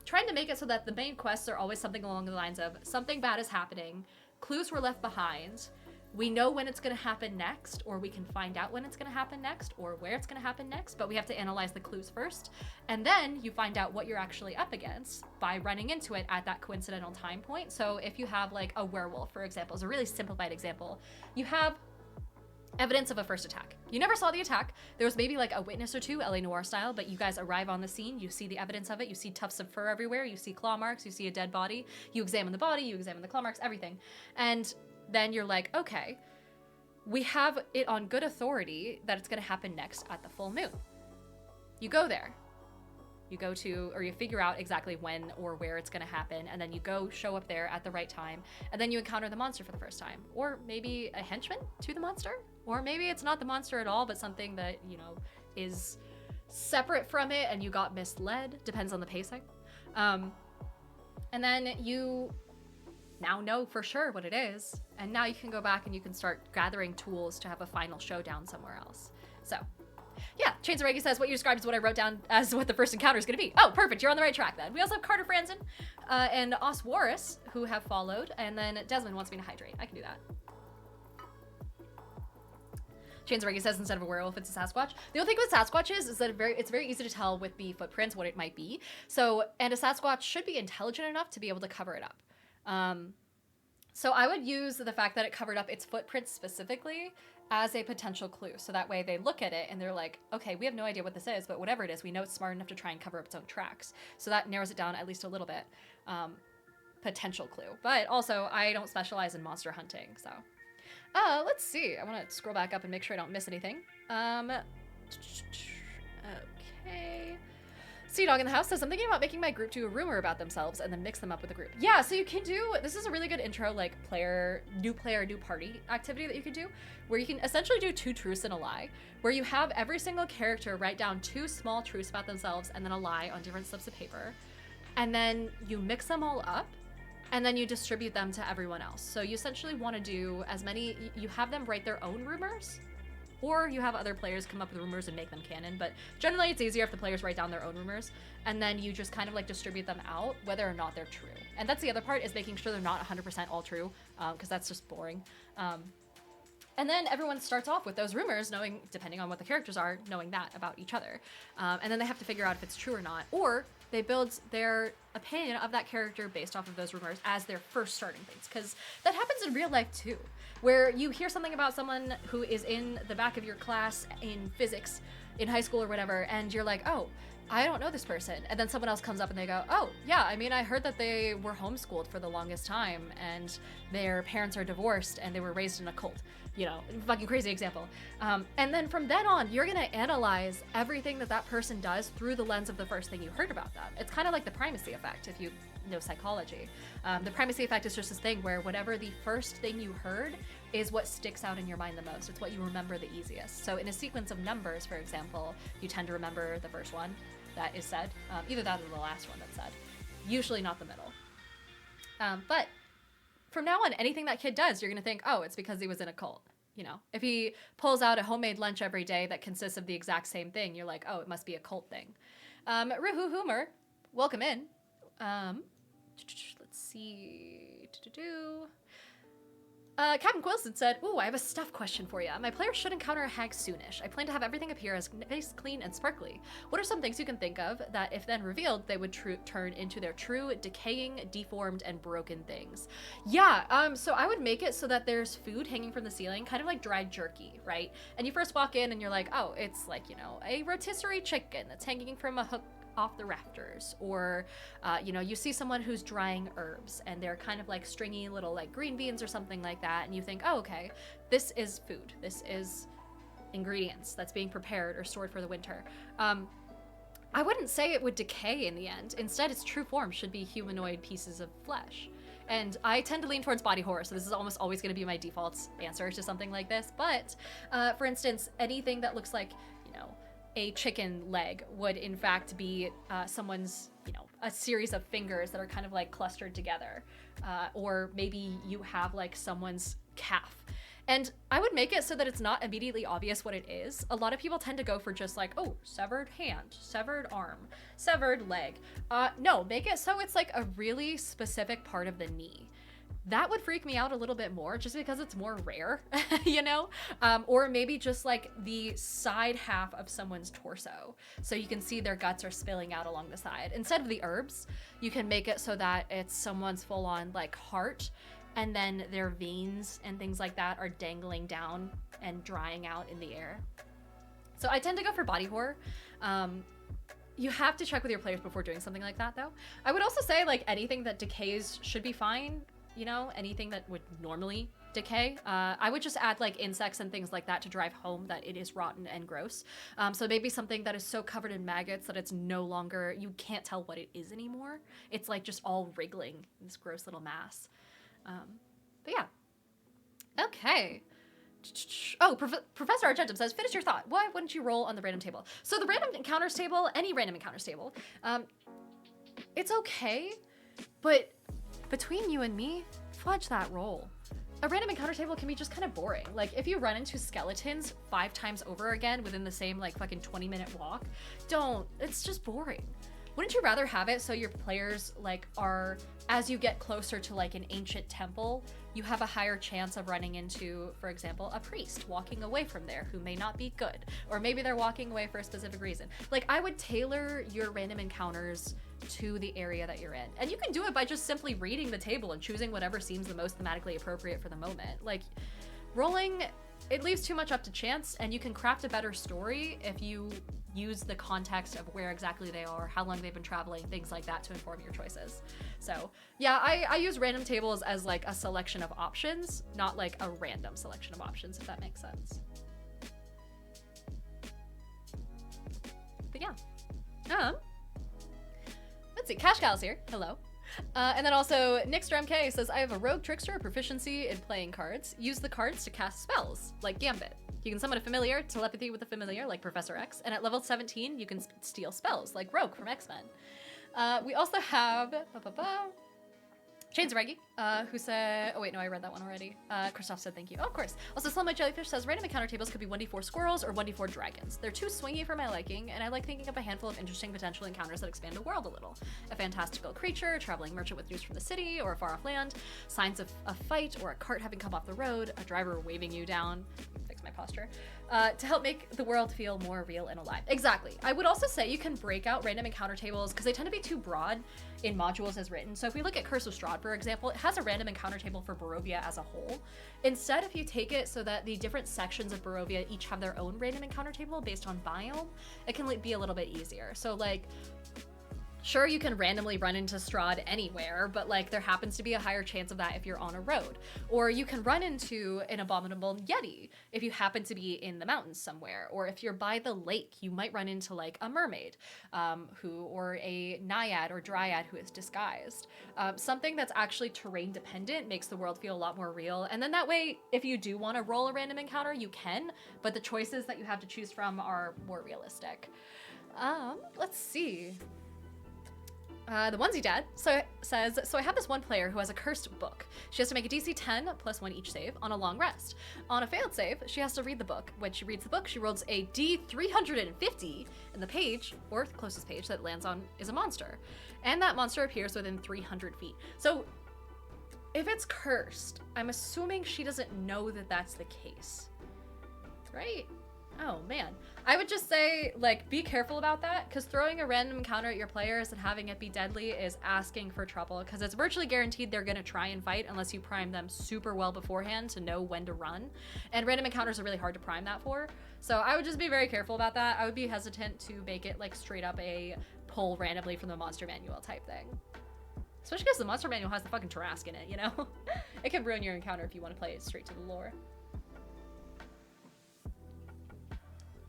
Trying to make it so that the main quests are always something along the lines of something bad is happening, clues were left behind, we know when it's going to happen next, or we can find out when it's going to happen next, or where it's going to happen next, but we have to analyze the clues first. And then you find out what you're actually up against by running into it at that coincidental time point. So if you have like a werewolf, for example, is a really simplified example. You have evidence of a first attack. You never saw the attack. There was maybe like a witness or two, LA Noire style, but you guys arrive on the scene, you see the evidence of it, you see tufts of fur everywhere, you see claw marks, you see a dead body, you examine the body, you examine the claw marks, everything. And then you're like, okay, we have it on good authority that it's going to happen next at the full moon. You go there. You go to, or you figure out exactly when or where it's going to happen, and then you go show up there at the right time, and then you encounter the monster for the first time. Or maybe a henchman to the monster, or maybe it's not the monster at all, but something that, you know, is separate from it and you got misled. Depends on the pacing. And then you now know for sure what it is, and now you can go back and you can start gathering tools to have a final showdown somewhere else. So yeah, Chains of Reiki says what you described is what I wrote down as what the first encounter is going to be. Oh, perfect, you're on the right track then. We also have Carter Franzen and Oswaris who have followed, and then Desmond wants me to hydrate. I can do that. Chains of Reiki says instead of a werewolf, it's a Sasquatch. The only thing with Sasquatch is that it's very easy to tell with the footprints what it might be. So, and a Sasquatch should be intelligent enough to be able to cover it up. So I would use the fact that it covered up its footprints specifically as a potential clue. So that way they look at it and they're like, okay, we have no idea what this is, but whatever it is, we know it's smart enough to try and cover up its own tracks. So that narrows it down at least a little bit. Potential clue. But also, I don't specialize in monster hunting, so. Let's see. I want to scroll back up and make sure I don't miss anything. Okay. Sea Dog in the House says, I'm thinking about making my group do a rumor about themselves and then mix them up with the group. Yeah, so you can do, this is a really good intro, like new party activity that you can do, where you can essentially do 2 truths and a lie, where you have every single character write down 2 small truths about themselves and then a lie on different slips of paper. And then you mix them all up, and then you distribute them to everyone else. So you essentially want to do as many, you have them write their own rumors, or you have other players come up with rumors and make them canon, but generally it's easier if the players write down their own rumors, and then you just kind of like distribute them out, whether or not they're true. And that's the other part, is making sure they're not 100% all true, because that's just boring. And then everyone starts off with those rumors, knowing, depending on what the characters are, knowing that about each other. And then they have to figure out if it's true or not, or they build their opinion of that character based off of those rumors as their first starting things, because that happens in real life too, where you hear something about someone who is in the back of your class in physics in high school or whatever, and you're like, oh, I don't know this person. And then someone else comes up and they go, oh, yeah, I mean, I heard that they were homeschooled for the longest time and their parents are divorced and they were raised in a cult. You know, fucking crazy example. And then from then on, you're gonna analyze everything that that person does through the lens of the first thing you heard about them. It's kind of like the primacy effect, if you know psychology. The primacy effect is just this thing where whatever the first thing you heard is what sticks out in your mind the most. It's what you remember the easiest. So in a sequence of numbers, for example, you tend to remember the first one that is said, either that or the last one that's said, usually not the middle. But from now on, anything that kid does, you're gonna think, oh, it's because he was in a cult. You know, if he pulls out a homemade lunch every day that consists of the exact same thing, you're like, oh, it must be a cult thing. Ruhu Hoomer, welcome in. Let's see. Captain Quilson said, ooh, I have a stuff question for you. My players should encounter a hag soonish. I plan to have everything appear as nice, clean, and sparkly. What are some things you can think of that, if then revealed, they would turn into their true, decaying, deformed, and broken things? Yeah, so I would make it so that there's food hanging from the ceiling, kind of like dried jerky, right? And you first walk in and you're like, oh, it's like, you know, a rotisserie chicken that's hanging from a hook off the rafters, or you know, you see someone who's drying herbs and they're kind of like stringy little like green beans or something like that, and you think, oh, okay, this is food, this is ingredients that's being prepared or stored for the winter. I wouldn't say it would decay in the end. Instead, its true form should be humanoid pieces of flesh. And I tend to lean towards body horror, so this is almost always going to be my default answer to something like this. But for instance, anything that looks like, you know, a chicken leg would in fact be someone's, you know, a series of fingers that are kind of like clustered together. Or maybe you have like someone's calf. And I would make it so that it's not immediately obvious what it is. A lot of people tend to go for just like, oh, severed hand, severed arm, severed leg. No, make it so it's like a really specific part of the knee. That would freak me out a little bit more just because it's more rare, you know? Or maybe just like the side half of someone's torso. So you can see their guts are spilling out along the side. Instead of the herbs, you can make it so that it's someone's full on like heart, and then their veins and things like that are dangling down and drying out in the air. So I tend to go for body horror. You have to check with your players before doing something like that though. I would also say like anything that decays should be fine. You know, anything that would normally decay. I would just add like insects and things like that to drive home that it is rotten and gross. So maybe something that is so covered in maggots that it's no longer, you can't tell what it is anymore. It's like just all wriggling in this gross little mass. But yeah. Okay. Oh, Professor Argentum says, finish your thought. Why wouldn't you roll on the random table? So the random encounters table, any random encounters table, it's okay, but between you and me, fudge that roll. A random encounter table can be just kind of boring. Like if you run into skeletons 5 times over again within the same like fucking 20-minute walk, it's just boring. Wouldn't you rather have it so your players like are, as you get closer to like an ancient temple, you have a higher chance of running into, for example, a priest walking away from there who may not be good, or maybe they're walking away for a specific reason. Like I would tailor your random encounters to the area that you're in. And you can do it by just simply reading the table and choosing whatever seems the most thematically appropriate for the moment. Like rolling, it leaves too much up to chance, and you can craft a better story if you use the context of where exactly they are, how long they've been traveling, things like that to inform your choices. So yeah, I use random tables as like a selection of options, not like a random selection of options, if that makes sense. But yeah. Let's see, Cash Cal's here. Hello. And then also, NixDrumK says, I have a rogue trickster proficiency in playing cards. Use the cards to cast spells, like Gambit. You can summon a familiar, telepathy with a familiar, like Professor X, and at level 17, you can steal spells, like Rogue from X-Men. We also have Chains of Reggie, who said, oh wait, no, I read that one already. Christoph said thank you. Oh, of course. Also, Slumlight Jellyfish says, random encounter tables could be 1d4 squirrels or 1d4 dragons. They're too swingy for my liking, and I like thinking up a handful of interesting potential encounters that expand the world a little. A fantastical creature, a traveling merchant with news from the city or a far off land, signs of a fight or a cart having come off the road, a driver waving you down. Fix my posture. To help make the world feel more real and alive. Exactly. I would also say you can break out random encounter tables because they tend to be too broad in modules as written. So if we look at Curse of Strahd, for example, it has a random encounter table for Barovia as a whole. Instead, if you take it so that the different sections of Barovia each have their own random encounter table based on biome, it can be a little bit easier. So like, sure, you can randomly run into Strahd anywhere, but like there happens to be a higher chance of that if you're on a road. Or you can run into an abominable Yeti if you happen to be in the mountains somewhere. Or if you're by the lake, you might run into like a mermaid or a naiad or dryad who is disguised. Something that's actually terrain dependent makes the world feel a lot more real. And then that way, if you do want to roll a random encounter, you can, but the choices that you have to choose from are more realistic. Let's see. The onesie dad says, so I have this one player who has a cursed book. She has to make a DC 10 plus 1 each save on a long rest. On a failed save, she has to read the book. When she reads the book, she rolls a D350, and the page, or the closest page that it lands on, is a monster. And that monster appears within 300 feet. So if it's cursed, I'm assuming she doesn't know that that's the case, right? Oh man, I would just say, like, be careful about that, because throwing a random encounter at your players and having it be deadly is asking for trouble, because it's virtually guaranteed they're going to try and fight unless you prime them super well beforehand to know when to run, and random encounters are really hard to prime that for, so I would just be very careful about that. I would be hesitant to make it, like, straight up a pull randomly from the monster manual type thing. Especially because the monster manual has the fucking Tarrasque in it, you know? It can ruin your encounter if you want to play it straight to the lore.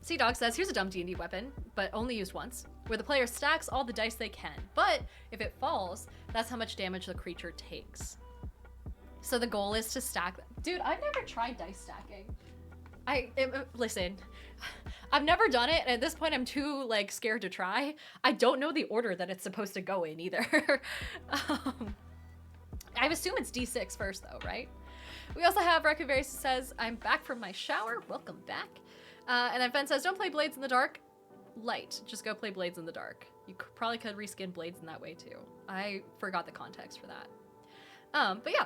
Sea-Dog says, here's a dumb D&D weapon, but only used once, where the player stacks all the dice they can, but if it falls, that's how much damage the creature takes. So the goal is to stack. Dude, I've never tried dice stacking. Listen, I've never done it, and at this point I'm too like scared to try. I don't know the order that it's supposed to go in either. I assume it's D6 first though, right? We also have Recuverus says, I'm back from my shower. Welcome back. And then Fen says, don't play Blades in the Dark. Light. Just go play Blades in the Dark. You probably could reskin Blades in that way too. I forgot the context for that. But yeah.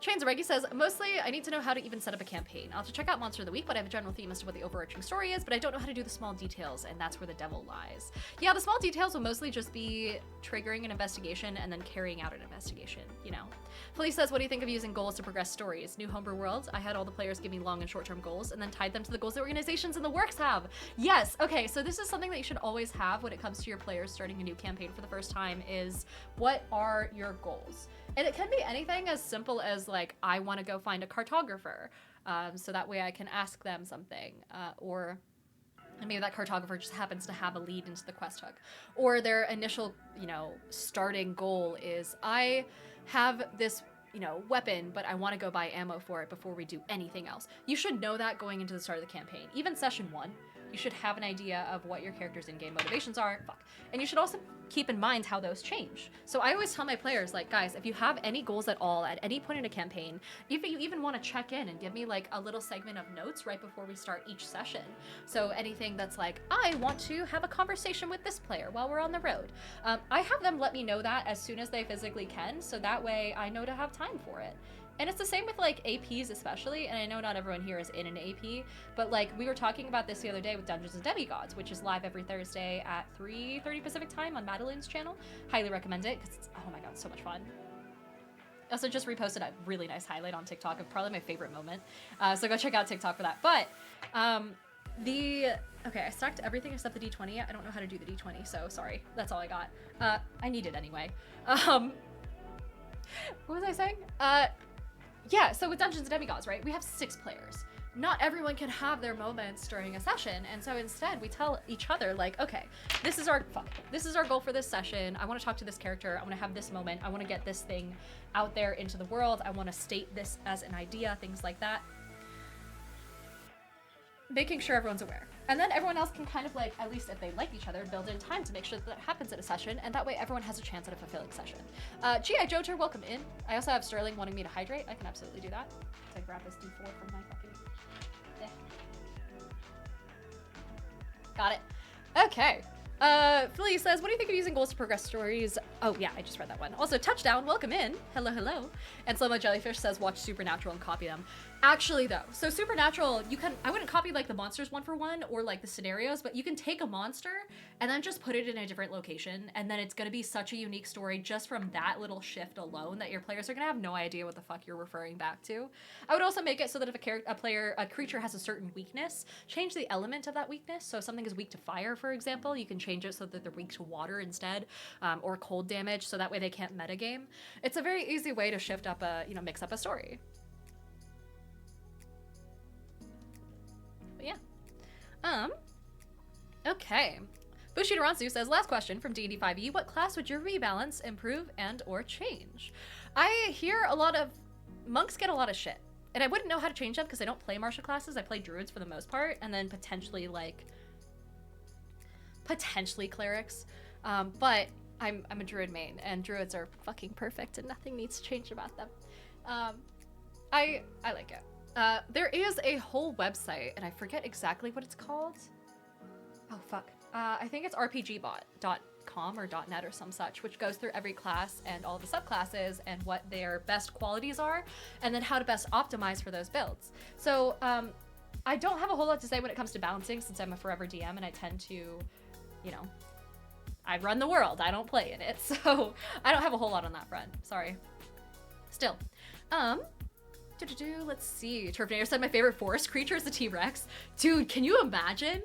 Chains of Reggie says, mostly I need to know how to even set up a campaign. I'll have to check out Monster of the Week, but I have a general theme as to what the overarching story is, but I don't know how to do the small details, and that's where the devil lies. Yeah, the small details will mostly just be triggering an investigation and then carrying out an investigation, you know. Felice says, what do you think of using goals to progress stories? New Homebrew Worlds, I had all the players give me long and short-term goals and then tied them to the goals the organizations in the works have. Yes, okay, so this is something that you should always have when it comes to your players starting a new campaign for the first time is, what are your goals? And it can be anything as simple as like, I want to go find a cartographer, so that way I can ask them something, or maybe that cartographer just happens to have a lead into the quest hook, or their initial, you know, starting goal is, I have this, you know, weapon, but I want to go buy ammo for it before we do anything else. You should know that going into the start of the campaign. Even session 1, you should have an idea of what your character's in-game motivations are. And you should also keep in mind how those change. So I always tell my players, like, guys, if you have any goals at all at any point in a campaign, if you even want to check in and give me like a little segment of notes right before we start each session. So anything that's like, I want to have a conversation with this player while we're on the road. I have them let me know that as soon as they physically can, so that way I know to have time for it. And it's the same with like APs especially, and I know not everyone here is in an AP, but like we were talking about this the other day with Dungeons and Demigods, which is live every Thursday at 3:30 Pacific time on Madeline's channel. Highly recommend it, because it's, oh my god, so much fun. I also just reposted a really nice highlight on TikTok of probably my favorite moment. So go check out TikTok for that. But okay, I stacked everything except the D20. I don't know how to do the D20, so sorry. That's all I got. I need it anyway. What was I saying? Yeah, so with Dungeons and Demigods, right, we have 6 players. Not everyone can have their moments during a session, and so instead we tell each other, like, okay, this is our goal for this session. I want to talk to this character. I want to have this moment. I want to get this thing out there into the world. I want to state this as an idea, things like that. Making sure everyone's aware. And then everyone else can kind of like, at least if they like each other, build in time to make sure that happens at a session, and that way everyone has a chance at a fulfilling session. G.I. Joter, welcome in. I also have Sterling wanting me to hydrate. I can absolutely do that. So I grab this D4 from my fucking... Yeah. Got it. Okay. Philly says, what do you think of using goals to progress stories? Oh yeah, I just read that one. Also, Touchdown, welcome in. Hello, hello. And Slow-Mo Jellyfish says, watch Supernatural and copy them. Actually though, so Supernatural, you can, I wouldn't copy like the monsters one for one or like the scenarios, but you can take a monster and then just put it in a different location, and then it's gonna be such a unique story just from that little shift alone that your players are gonna have no idea what the fuck you're referring back to. I would also make it so that if a creature has a certain weakness, change the element of that weakness. So if something is weak to fire, for example, you can change it so that they're weak to water instead, or cold damage, so that way they can't metagame. It's a very easy way to shift up a, you know, mix up a story. But yeah. Okay. Bushido Ransu says, last question from D&D 5e, what class would you rebalance, improve, and or change? I hear a lot of monks get a lot of shit, and I wouldn't know how to change them because I don't play martial classes. I play druids for the most part, and then potentially clerics. But I'm a druid main, and druids are fucking perfect and nothing needs to change about them. I like it. There is a whole website, and I forget exactly what it's called. Oh, fuck. I think it's rpgbot.com or .net or some such, which goes through every class and all the subclasses and what their best qualities are, and then how to best optimize for those builds. So, I don't have a whole lot to say when it comes to balancing, since I'm a forever DM and I tend to, you know, I run the world, I don't play in it, so I don't have a whole lot on that front. Sorry. Still. Let's see. Turfinator said my favorite forest creature is the T-Rex. Dude, can you imagine?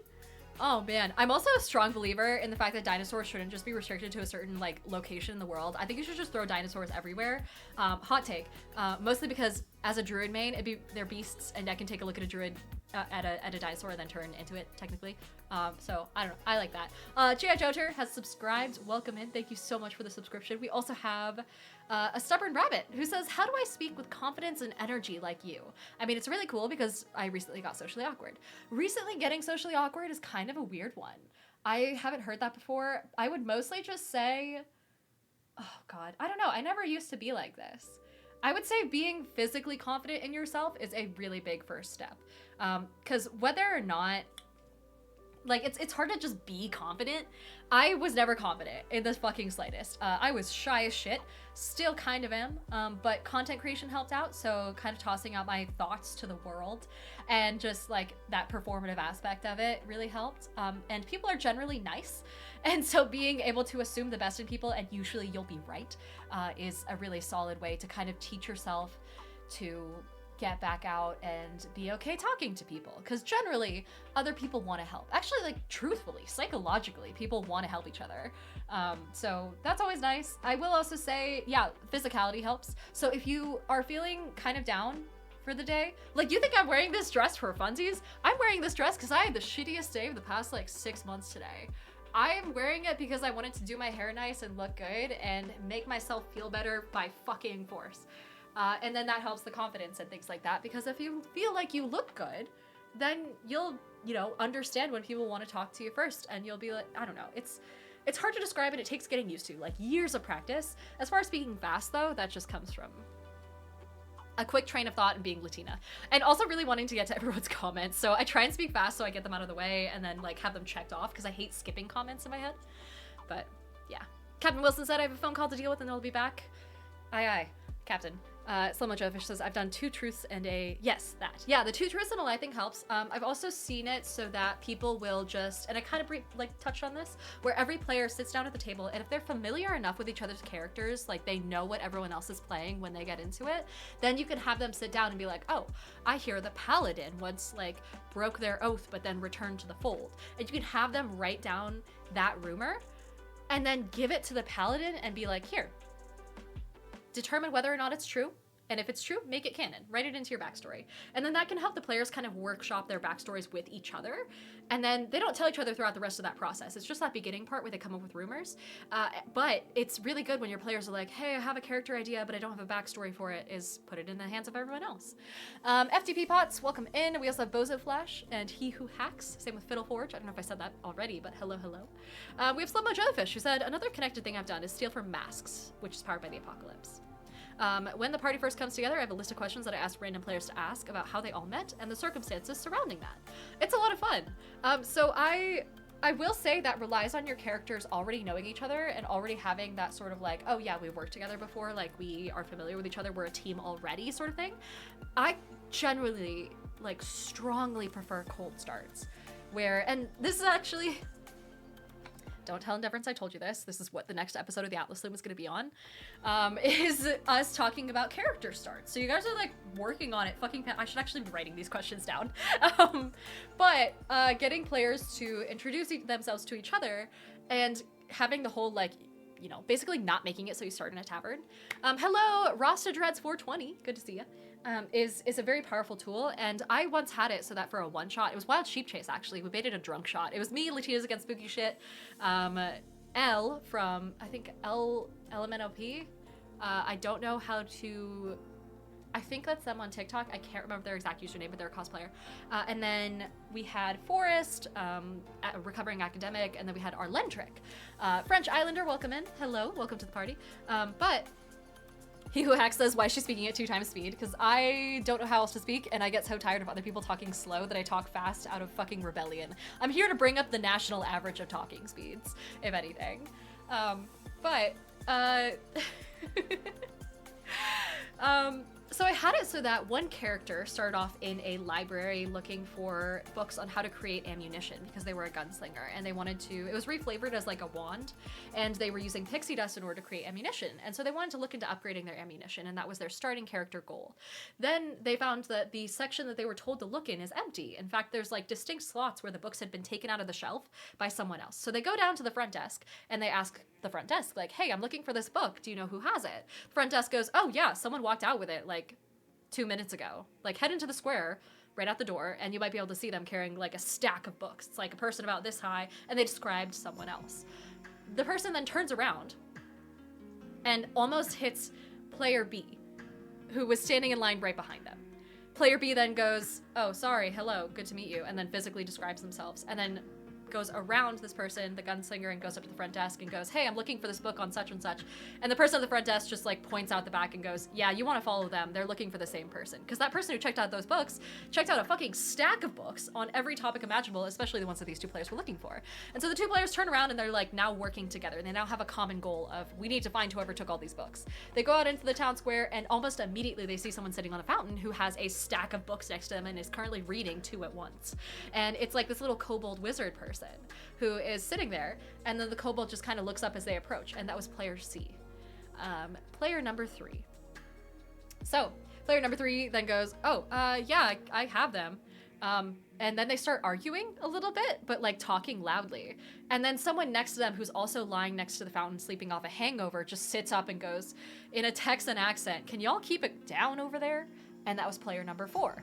Oh man, I'm also a strong believer in the fact that dinosaurs shouldn't just be restricted to a certain like location in the world. I think you should just throw dinosaurs everywhere. Hot take. Mostly because as a druid main, they're beasts, and I can take a look at a druid at a dinosaur and then turn into it, technically. So I don't know. I like that. G.I. Joter has subscribed. Welcome in. Thank you so much for the subscription. We also have a stubborn rabbit who says, how do I speak with confidence and energy like you? I mean, it's really cool because I recently got socially awkward. Recently getting socially awkward is kind of a weird one. I haven't heard that before. I would mostly just say, oh God, I don't know. I never used to be like this. I would say being physically confident in yourself is a really big first step. Because whether or not, like, it's hard to just be confident. I was never confident in the fucking slightest. I was shy as shit, still kind of am, but content creation helped out, so kind of tossing out my thoughts to the world and just like that performative aspect of it really helped. And people are generally nice, and so being able to assume the best in people, and usually you'll be right, is a really solid way to kind of teach yourself to get back out and be okay talking to people, because generally other people want to help. Actually, like, truthfully, psychologically, people want to help each other. So that's always nice. I will also say, yeah, physicality helps. So if you are feeling kind of down for the day, like, you think I'm wearing this dress for funsies? I'm wearing this dress because I had the shittiest day of the past like 6 months today. I'm wearing it because I wanted to do my hair nice and look good and make myself feel better by fucking force. And then that helps the confidence and things like that, because if you feel like you look good, then you'll, you know, understand when people want to talk to you first, and you'll be like, I don't know, it's hard to describe, and it takes getting used to, like, years of practice. As far as speaking fast, though, that just comes from a quick train of thought and being Latina, and also really wanting to get to everyone's comments. So I try and speak fast so I get them out of the way and then like have them checked off, because I hate skipping comments in my head. But yeah, Captain Wilson said I have a phone call to deal with and they'll be back. Aye aye, Captain. Salmon Jellyfish says, I've done 2 truths and a... Yes, that. Yeah, the 2 truths and a lie thing helps. I've also seen it so that people will just... And I kind of touched on this, where every player sits down at the table, and if they're familiar enough with each other's characters, like they know what everyone else is playing when they get into it, then you can have them sit down and be like, oh, I hear the paladin once, like, broke their oath but then returned to the fold. And you can have them write down that rumor and then give it to the paladin and be like, here, determine whether or not it's true, and if it's true, make it canon. Write it into your backstory. And then that can help the players kind of workshop their backstories with each other, and then they don't tell each other throughout the rest of that process. It's just that beginning part where they come up with rumors. But it's really good when your players are like, hey, I have a character idea, but I don't have a backstory for it, is put it in the hands of everyone else. FTP Pots, welcome in. We also have Bozo Flash and He Who Hacks, same with Fiddle Forge. I don't know if I said that already, but hello, hello. We have Slummo Jellyfish, who said, another connected thing I've done is steal from masks, which is powered by the apocalypse. When the party first comes together, I have a list of questions that I ask random players to ask about how they all met and the circumstances surrounding that. It's a lot of fun. So I will say that relies on your characters already knowing each other and already having that sort of like, oh yeah, we've worked together before, like we are familiar with each other, we're a team already sort of thing. I generally, like, strongly prefer cold starts, where, and this is actually... Don't tell Indifference I told you this. This is what the next episode of the Atlas Loom is going to be on. Is us talking about character starts. So you guys are like working on it. I should actually be writing these questions down. But getting players to introduce themselves to each other and having the whole, like, you know, basically not making it so you start in a tavern. Hello, Rasta Dreads 420. Good to see you. Is a very powerful tool, and I once had it so that for a one-shot, it was Wild Sheep Chase, actually. We made it a drunk shot. It was me, Latinas Against Spooky Shit, L from, I think, LMNOP. I don't know how to... I think that's them on TikTok. I can't remember their exact username, but they're a cosplayer. And then we had Forrest, a recovering academic, and then we had our Lentric. French Islander, welcome in. Hello, welcome to the party. But He Who Hacks says, why is she speaking at 2 times speed? Because I don't know how else to speak, and I get so tired of other people talking slow that I talk fast out of fucking rebellion. I'm here to bring up the national average of talking speeds, if anything. So I had it so that one character started off in a library looking for books on how to create ammunition, because they were a gunslinger and they wanted to, it was reflavored as like a wand, and they were using pixie dust in order to create ammunition. And so they wanted to look into upgrading their ammunition, and that was their starting character goal. Then they found that the section that they were told to look in is empty. In fact, there's like distinct slots where the books had been taken out of the shelf by someone else. So they go down to the front desk and they ask the front desk, like, hey, I'm looking for this book. Do you know who has it? The front desk goes, oh yeah, someone walked out with it like 2 minutes ago. Like, head into the square, right out the door, and you might be able to see them carrying like a stack of books. It's like a person about this high, and they described someone else. The person then turns around and almost hits player B, who was standing in line right behind them. Player B then goes, oh, sorry, hello, good to meet you, and then physically describes themselves, and then goes around this person, the gunslinger, and goes up to the front desk and goes, hey, I'm looking for this book on such and such. And the person at the front desk just like points out the back and goes, yeah, you want to follow them. They're looking for the same person. Because that person who checked out those books checked out a fucking stack of books on every topic imaginable, especially the ones that these two players were looking for. And so the two players turn around and they're like now working together. And they now have a common goal of, we need to find whoever took all these books. They go out into the town square and almost immediately they see someone sitting on a fountain who has a stack of books next to them and is currently reading 2 at once. And it's like this little kobold wizard person who is sitting there, and then the kobold just kind of looks up as they approach, and that was player C. Player number 3. So player number 3 then goes, oh, yeah, I have them. And then they start arguing a little bit, but like talking loudly. And then someone next to them who's also lying next to the fountain sleeping off a hangover just sits up and goes in a Texan accent, can y'all keep it down over there? And that was player number 4.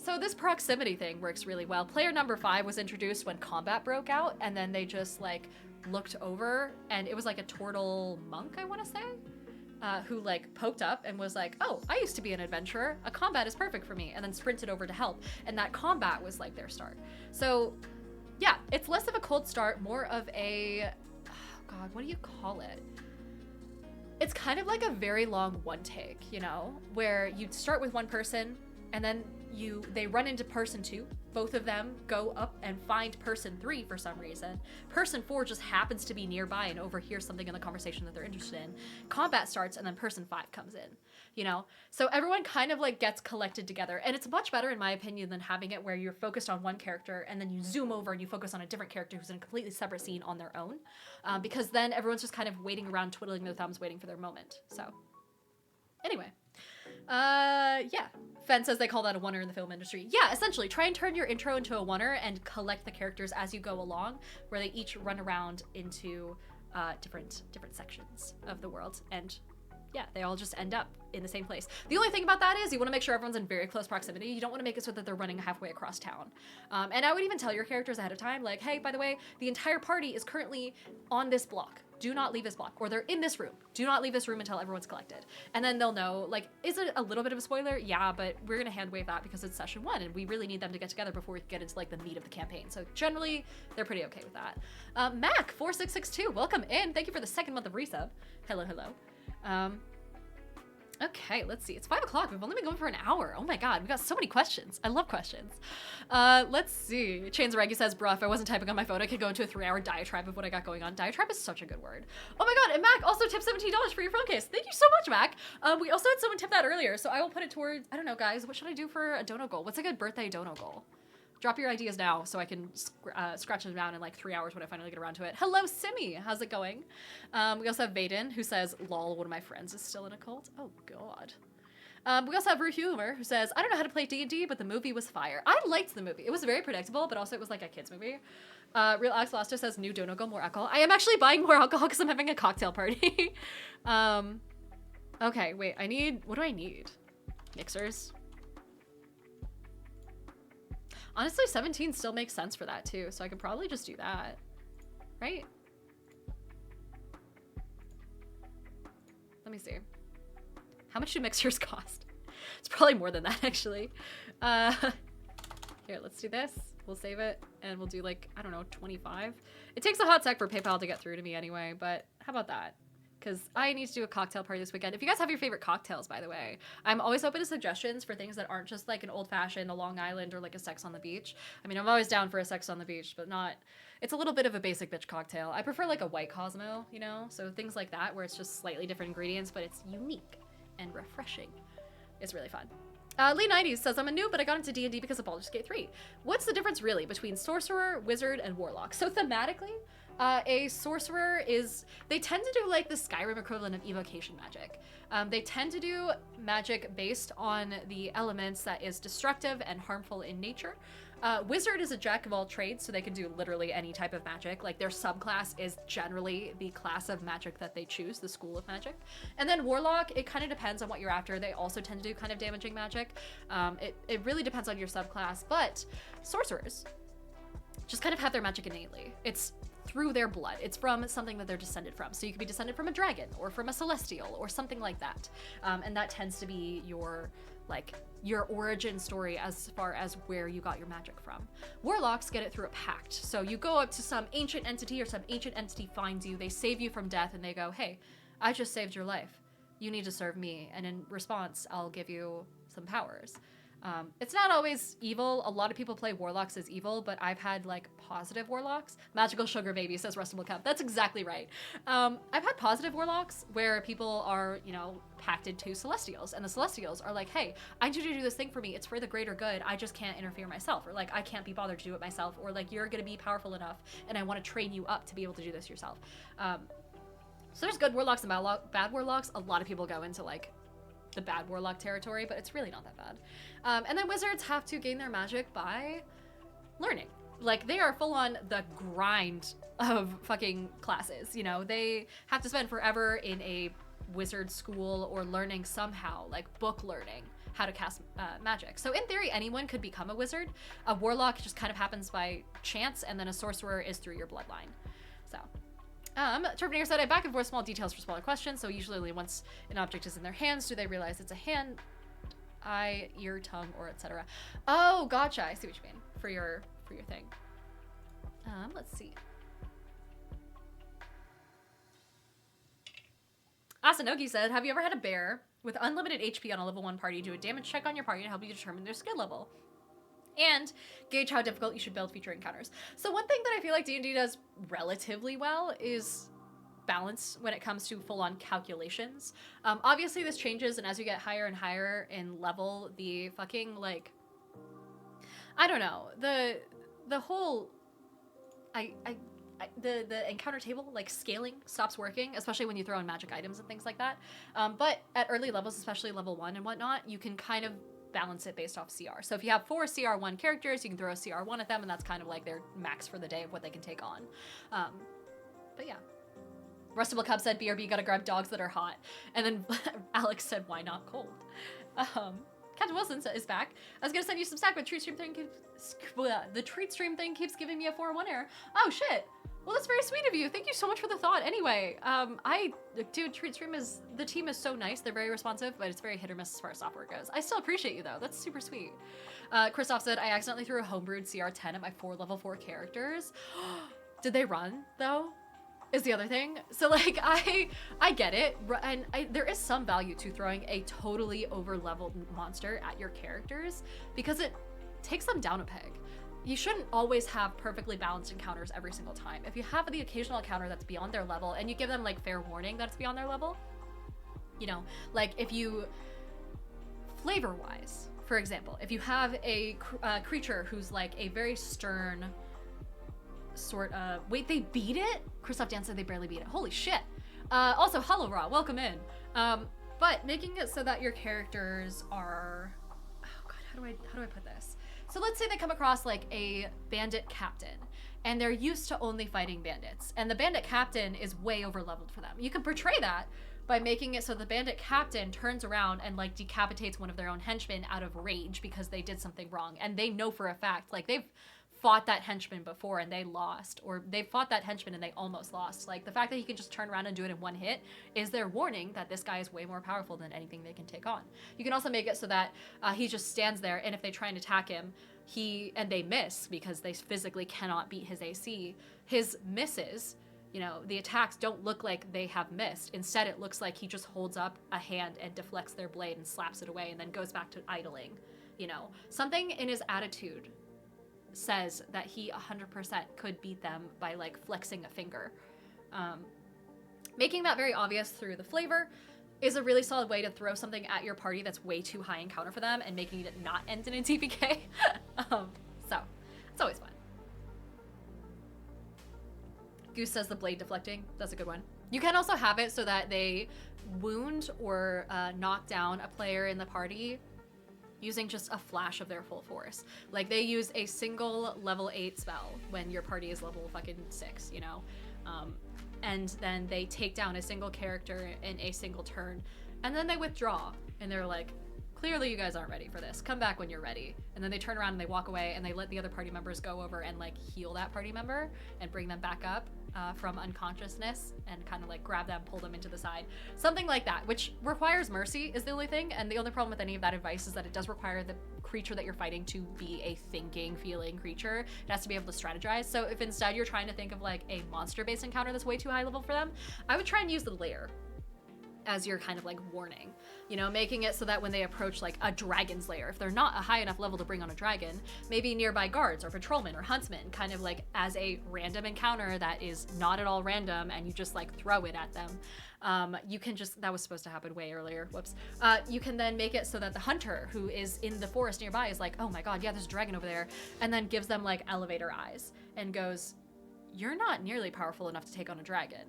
So this proximity thing works really well. Player number 5 was introduced when combat broke out, and then they just like looked over, and it was like a turtle monk, I want to say, who like poked up and was like, oh, I used to be an adventurer. A combat is perfect for me, and then sprinted over to help. And that combat was like their start. So yeah, it's less of a cold start, more of a, oh God, what do you call it? It's kind of like a very long one take, you know, where you start with one person and then they run into person 2. Both of them go up and find person 3 for some reason. Person 4 just happens to be nearby and overhears something in the conversation that they're interested in. Combat starts and then person 5 comes in, you know? So everyone kind of like gets collected together, and it's much better in my opinion than having it where you're focused on one character and then you zoom over and you focus on a different character who's in a completely separate scene on their own. Because then everyone's just kind of waiting around, twiddling their thumbs, waiting for their moment. So anyway. Yeah. Fen says they call that a oneer in the film industry. Yeah, essentially, try and turn your intro into a oneer and collect the characters as you go along, where they each run around into different sections of the world, and yeah, they all just end up in the same place. The only thing about that is you want to make sure everyone's in very close proximity. You don't want to make it so that they're running halfway across town. And I would even tell your characters ahead of time, like, hey, by the way, the entire party is currently on this block. Do not leave this block. Or they're in this room. Do not leave this room until everyone's collected. And then they'll know, like, is it a little bit of a spoiler? Yeah, but we're going to hand wave that because it's session 1 and we really need them to get together before we get into like the meat of the campaign. So generally, they're pretty okay with that. Mac4662, welcome in. Thank you for the 2nd month of resub. Hello, hello. Okay, let's see. It's 5 o'clock. We've only been going for an hour. Oh my God, we got so many questions. I love questions. Let's see. Chains Reggie says, bruh, if I wasn't typing on my phone, I could go into a 3-hour diatribe of what I got going on. Diatribe is such a good word. Oh my God, and Mac also tipped $17 for your phone case. Thank you so much, Mac. We also had someone tip that earlier, so I will put it towards, I don't know, guys, what should I do for a dono goal? What's a good birthday dono goal? Drop your ideas now so I can scratch them down in like 3 hours when I finally get around to it. Hello, Simi. How's it going? We also have Vaden, who says, lol, one of my friends is still in a cult. Oh, God. We also have Rue Humor, who says, I don't know how to play D&D, but the movie was fire. I liked the movie. It was very predictable, but also it was like a kid's movie. Real Alex Laster says, new dono goal, more alcohol. I am actually buying more alcohol because I'm having a cocktail party. Okay, wait, what do I need? Mixers. Honestly, 17 still makes sense for that too, so I could probably just do that, right? Let me see. How much do mixers cost? It's probably more than that, actually. Here, let's do this. We'll save it, and we'll do like, I don't know, 25. It takes a hot sec for PayPal to get through to me anyway, but how about that? Because I need to do a cocktail party this weekend. If you guys have your favorite cocktails, by the way, I'm always open to suggestions for things that aren't just like an old-fashioned, a Long Island, or like a Sex on the Beach. I mean, I'm always down for a Sex on the Beach, but not... It's a little bit of a basic bitch cocktail. I prefer like a White Cosmo, you know? So things like that, where it's just slightly different ingredients, but it's unique and refreshing. It's really fun. Lee 90s says, I'm a noob, but I got into D&D because of Baldur's Gate 3. What's the difference really between sorcerer, wizard, and warlock? So thematically, a sorcerer they tend to do like the Skyrim equivalent of evocation magic. They tend to do magic based on the elements that is destructive and harmful in nature. Wizard is a jack of all trades, so they can do literally any type of magic. Like, their subclass is generally the class of magic that they choose, the school of magic. And then Warlock, it kind of depends on what you're after. They also tend to do kind of damaging magic. It really depends on your subclass, but sorcerers just kind of have their magic innately. It's through their blood. It's from something that they're descended from. So you could be descended from a dragon or from a celestial or something like that. And that tends to be your origin story as far as where you got your magic from. Warlocks get it through a pact. So you go up to some ancient entity, or some ancient entity finds you, they save you from death, and they go, hey, I just saved your life. You need to serve me, and in response, I'll give you some powers. It's not always evil. A lot of people play warlocks as evil, but I've had like positive warlocks. Magical sugar baby, says Rustable Cup. That's exactly right. I've had positive warlocks where people are, you know, pacted to celestials, and the celestials are like, hey, I need you to do this thing for me. It's for the greater good. I just can't interfere myself, or like I can't be bothered to do it myself, or like you're gonna be powerful enough and I want to train you up to be able to do this yourself. So there's good warlocks and bad warlocks. A lot of people go into like the bad warlock territory, but it's really not that bad. And then wizards have to gain their magic by learning. Like, they are full on the grind of fucking classes, you know? They have to spend forever in a wizard school or learning somehow, like book learning how to cast magic. So in theory, anyone could become a wizard. A warlock just kind of happens by chance, and then a sorcerer is through your bloodline. So Terminator said, I back and forth small details for smaller questions, so usually only once an object is in their hands do they realize it's a hand, eye, ear, tongue, or etc. Oh, gotcha. I see what you mean for your thing. Let's see. Asanogi said, have you ever had a bear with unlimited HP on a level 1 party do a damage check on your party to help you determine their skill level? And gauge how difficult you should build future encounters. So one thing that I feel like D&D does relatively well is balance when it comes to full-on calculations. Obviously this changes, and as you get higher and higher in level, the fucking, like, I don't know, the whole, the encounter table, like, scaling stops working, especially when you throw in magic items and things like that. But at early levels, especially level 1 and whatnot, you can kind of balance it based off CR. So if you have 4 CR1 characters, you can throw a CR1 at them, and that's kind of like their max for the day of what they can take on. But yeah. Rustable Cub said, BRB gotta grab dogs that are hot. And then Alex said, why not cold? Captain Wilson is back. I was gonna send you some stack, but the treat stream thing keeps giving me a 4-1 error. Oh shit. Well, that's very sweet of you. Thank you so much for the thought. Anyway, dude, Treat Stream the team is so nice. They're very responsive, but it's very hit or miss as far as software goes. I still appreciate you though. That's super sweet. Christoph said, I accidentally threw a homebrewed CR10 at my 4 level 4 characters. Did they run though? Is the other thing. So like, I get it. And there is some value to throwing a totally over-leveled monster at your characters because it takes them down a peg. You shouldn't always have perfectly balanced encounters every single time. If you have the occasional encounter that's beyond their level and you give them like fair warning that it's beyond their level, you know, like if you, flavor-wise, for example, if you have a creature who's like a very stern sort of, wait, they beat it? Christoph Dan said they barely beat it. Holy shit. Also, Hollow Raw, welcome in. But making it so that your characters are, oh god, how do I put this? So let's say they come across like a bandit captain and they're used to only fighting bandits, and the bandit captain is way over leveled for them. You can portray that by making it so the bandit captain turns around and like decapitates one of their own henchmen out of rage because they did something wrong, and they know for a fact, like they've fought that henchman before and they lost, or they fought that henchman and they almost lost. Like the fact that he can just turn around and do it in one hit is their warning that this guy is way more powerful than anything they can take on. You can also make it so that he just stands there, and if they try and attack him, and they miss because they physically cannot beat his AC, his misses, you know, the attacks don't look like they have missed. Instead, it looks like he just holds up a hand and deflects their blade and slaps it away and then goes back to idling, you know. Something in his attitude says that he 100% could beat them by like flexing a finger. Making that very obvious through the flavor is a really solid way to throw something at your party that's way too high in counter for them and making it not end in a TPK. So it's always fun. Goose says the blade deflecting. That's a good one. You can also have it so that they wound or knock down a player in the party using just a flash of their full force. Like, they use a single level 8 spell when your party is level fucking 6, you know? And then they take down a single character in a single turn, and then they withdraw, and they're like, clearly you guys aren't ready for this. Come back when you're ready. And then they turn around and they walk away, and they let the other party members go over and like heal that party member and bring them back up from unconsciousness and kind of like grab them, pull them into the side. Something like that, which requires mercy is the only thing. And the only problem with any of that advice is that it does require the creature that you're fighting to be a thinking, feeling creature. It has to be able to strategize. So if instead you're trying to think of like a monster-based encounter that's way too high level for them, I would try and use the lair as your kind of like warning, you know, making it so that when they approach like a dragon's lair, if they're not a high enough level to bring on a dragon, maybe nearby guards or patrolmen or huntsmen, kind of like as a random encounter that is not at all random, and you just like throw it at them. You can just, that was supposed to happen way earlier, whoops. You can then make it so that the hunter who is in the forest nearby is like, oh my god, yeah, there's a dragon over there, and then gives them like elevator eyes and goes, you're not nearly powerful enough to take on a dragon.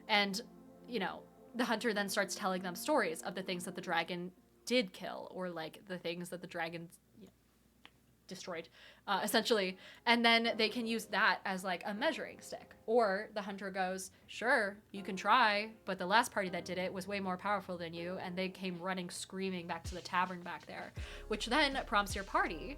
And, you know, the hunter then starts telling them stories of the things that the dragon did kill, or like the things that the dragon, you know, destroyed, essentially. And then they can use that as like a measuring stick. Or the hunter goes, sure, you can try, but the last party that did it was way more powerful than you, and they came running, screaming back to the tavern back there, which then prompts your party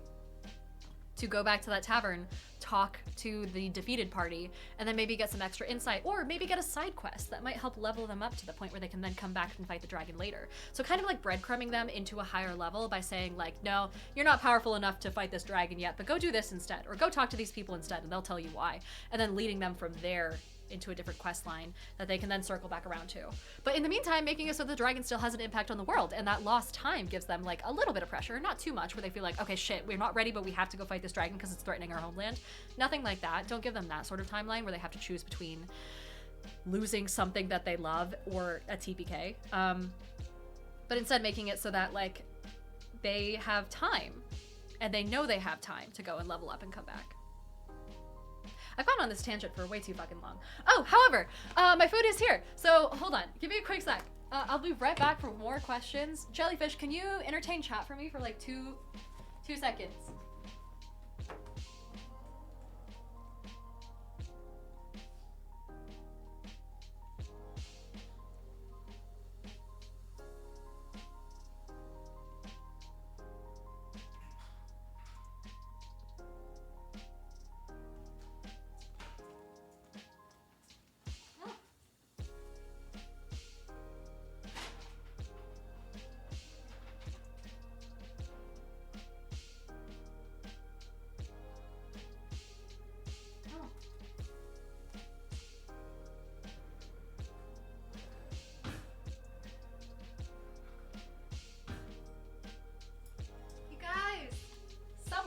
to go back to that tavern, talk to the defeated party, and then maybe get some extra insight, or maybe get a side quest that might help level them up to the point where they can then come back and fight the dragon later. So kind of like breadcrumbing them into a higher level by saying like, no, you're not powerful enough to fight this dragon yet, but go do this instead, or go talk to these people instead, and they'll tell you why. And then leading them from there into a different quest line that they can then circle back around to. But in the meantime, making it so the dragon still has an impact on the world, and that lost time gives them like a little bit of pressure, not too much, where they feel like, okay, shit, we're not ready, but we have to go fight this dragon because it's threatening our homeland. Nothing like that. Don't give them that sort of timeline where they have to choose between losing something that they love or a TPK. But instead making it so that like they have time, and they know they have time to go and level up and come back. I've gone on this tangent for way too fucking long. Oh, however, my food is here. So hold on, give me a quick sec. I'll be right back for more questions. Jellyfish, can you entertain chat for me for like two seconds?